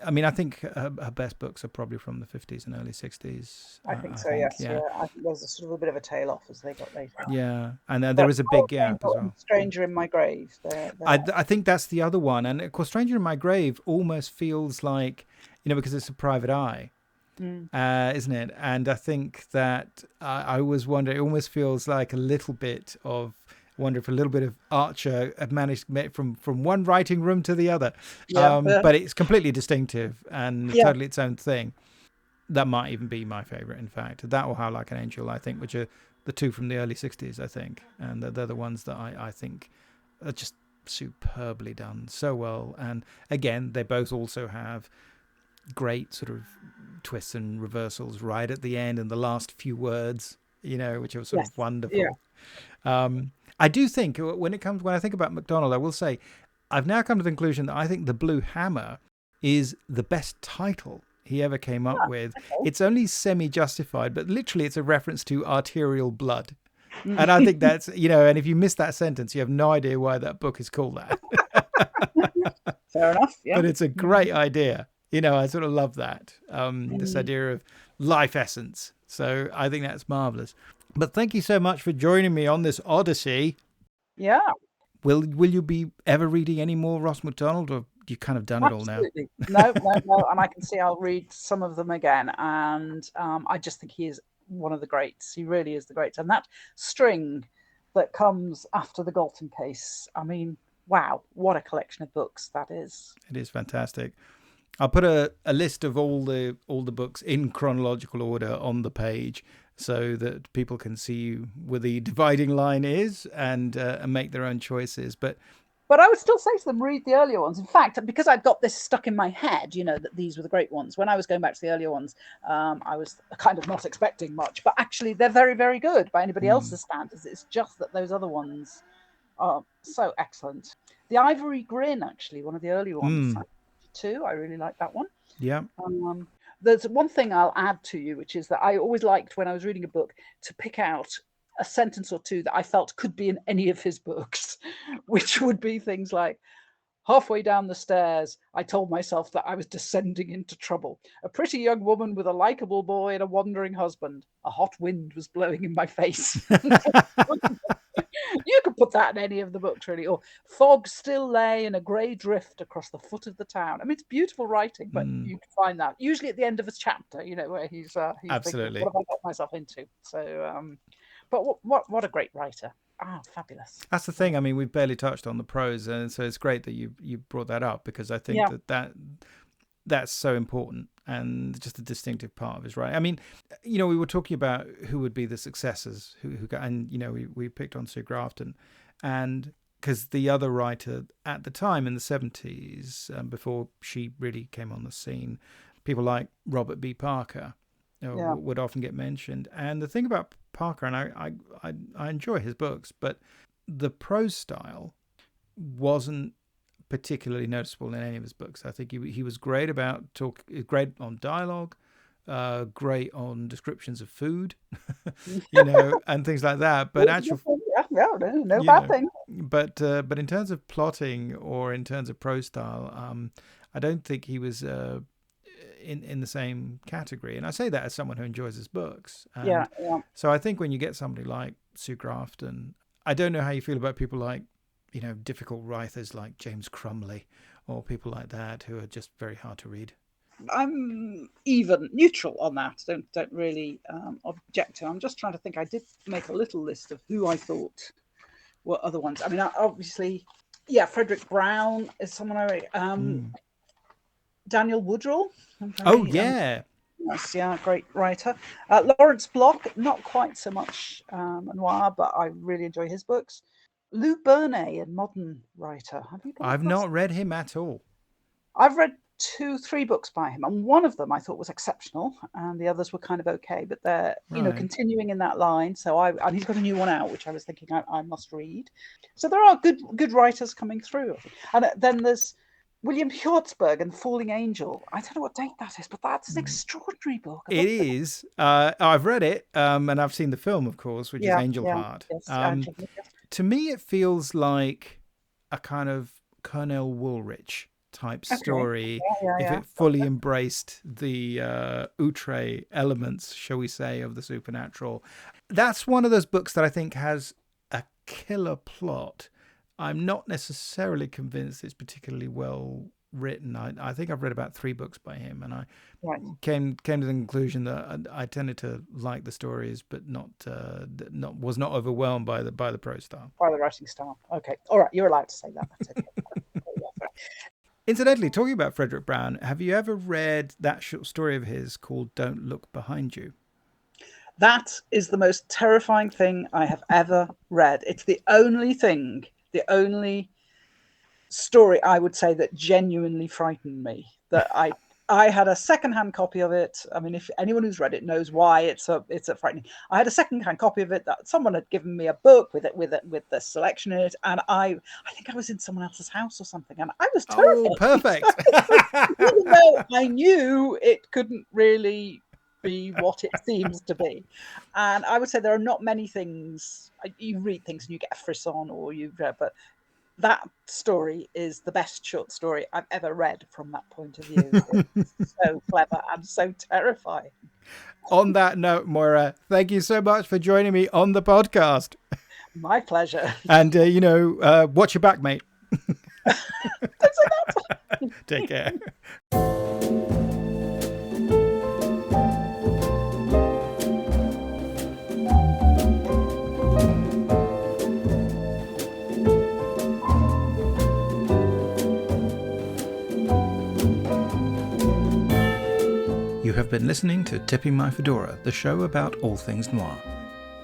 S2: I mean, I think her best books are probably from the 50s and early 60s.
S1: I think so, yes. Yeah. I think there's a sort of a bit of a tail off as they got later.
S2: Yeah, and there is a big gap as well.
S1: Stranger in My Grave.
S2: I think that's the other one. And of course, Stranger in My Grave almost feels like, because it's a private eye, isn't it? And I think that I always wonder, it almost feels like a little bit of, wonder if a little bit of Archer had managed to make from one writing room to the other. But it's completely distinctive and totally its own thing. That might even be my favourite, in fact. That or How Like an Angel, I think, which are the two from the early 60s, I think. And they're the ones that I think are just superbly done, so well. And again, they both also have great sort of twists and reversals right at the end and the last few words, which are sort of wonderful. I do think when I think about Macdonald, I will say I've now come to the conclusion that I think The Blue Hammer is the best title he ever came up with. Okay. It's only semi-justified, but literally it's a reference to arterial blood. And I think that's, and if you miss that sentence, you have no idea why that book is called that.
S1: Fair enough, yeah.
S2: But it's a great idea. I sort of love that, this idea of life essence. So I think that's marvellous. But thank you so much for joining me on this odyssey.
S1: Yeah.
S2: Will you be ever reading any more Ross Macdonald, or you kind of done
S1: Absolutely.
S2: it all now?
S1: No. And I can see I'll read some of them again. And I just think he is one of the greats. He really is the greats. And that string that comes after the Galton Case, I mean, wow, what a collection of books that is.
S2: It is fantastic. I'll put a list of all the books in chronological order on the page so that people can see where the dividing line is and make their own choices. But
S1: I would still say to them, read the earlier ones. In fact, because I'd got this stuck in my head, that these were the great ones. When I was going back to the earlier ones, I was kind of not expecting much. But actually, they're very, very good by anybody else's standards. It's just that those other ones are so excellent. The Ivory Grin, actually, one of the early ones, too. I really like that one.
S2: Yeah.
S1: There's one thing I'll add to you, which is that I always liked when I was reading a book to pick out a sentence or two that I felt could be in any of his books, which would be things like, halfway down the stairs, I told myself that I was descending into trouble. A pretty young woman with a likable boy and a wandering husband. A hot wind was blowing in my face. You could put that in any of the books, really. Or fog still lay in a grey drift across the foot of the town. I mean, it's beautiful writing, but you can find that usually at the end of a chapter, where he's
S2: absolutely
S1: thinking, what have I got myself into? So, but what a great writer. Fabulous.
S2: That's the thing. I mean, we've barely touched on the prose, and so it's great that you brought that up, because I think that's so important and just a distinctive part of his writing. I mean, we were talking about who would be the successors, who got, and we picked on Sue Grafton, and because the other writer at the time in the 70s, before she really came on the scene, people like Robert B. Parker would often get mentioned. And the thing about Parker, and I enjoy his books, but the prose style wasn't particularly noticeable in any of his books. I think he was great great on dialogue, great on descriptions of food, and things like that. But
S1: no bad thing.
S2: But in terms of plotting or in terms of prose style, I don't think he was in the same category. And I say that as someone who enjoys his books. So I think when you get somebody like Sue Grafton, I don't know how you feel about people like, difficult writers like James Crumley or people like that who are just very hard to read.
S1: I'm even neutral on that. Don't really object to. I'm just trying to think. I did make a little list of who I thought were other ones. I mean, obviously, Frederick Brown is someone I read. Daniel Woodrell.
S2: Yeah.
S1: Yes, great writer. Lawrence Block, not quite so much noir, but I really enjoy his books. Lou Bernay, a modern writer.
S2: I've not read him at all.
S1: I've read 2-3 books by him, and one of them I thought was exceptional, and the others were kind of okay, but they're continuing in that line. So and he's got a new one out, which I was thinking I must read. So there are good writers coming through, and then there's William Hjortsberg and Falling Angel. I don't know what date that is, but that's an extraordinary book.
S2: It is. I've read it, and I've seen the film, of course, which is Angel Heart.
S1: Yes,
S2: to me, it feels like a kind of Cornell Woolrich type story. If it fully embraced the outre elements, shall we say, of the supernatural. That's one of those books that I think has a killer plot. I'm not necessarily convinced it's particularly well written. I think I've read about 3 books by him, and I came to the conclusion that I tended to like the stories, but was not overwhelmed by the prose style.
S1: By the writing style. Okay, all right, you're allowed to say that. That's okay.
S2: Incidentally, talking about Frederick Brown, have you ever read that short story of his called "Don't Look Behind You"?
S1: That is the most terrifying thing I have ever read. It's the only story, I would say, that genuinely frightened me. That I had a secondhand copy of it. I mean, if anyone who's read it knows why it's a frightening. I had a secondhand copy of it that someone had given me a book with the selection in it, and I think I was in someone else's house or something, and I was terrified.
S2: Oh, perfect.
S1: Even though I knew it couldn't really be what it seems to be, and I would say there are not many things you read things and you get a frisson, or but that story is the best short story I've ever read from that point of view. It's so clever and so terrifying.
S2: On that note, Moira, thank you so much for joining me on the podcast.
S1: My pleasure.
S2: And, watch your back, mate. Take care. You have been listening to Tipping My Fedora, the show about all things noir.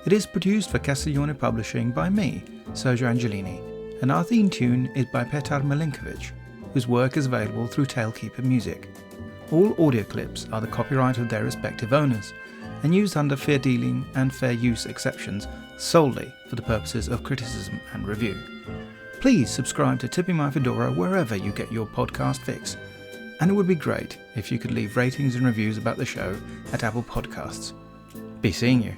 S2: It is produced for Castiglione Publishing by me, Sergio Angelini, and our theme tune is by Petar Milinkovic, whose work is available through Tailkeeper Music. All audio clips are the copyright of their respective owners, and used under fair dealing and fair use exceptions solely for the purposes of criticism and review. Please subscribe to Tipping My Fedora wherever you get your podcast fix. And it would be great if you could leave ratings and reviews about the show at Apple Podcasts. Be seeing you.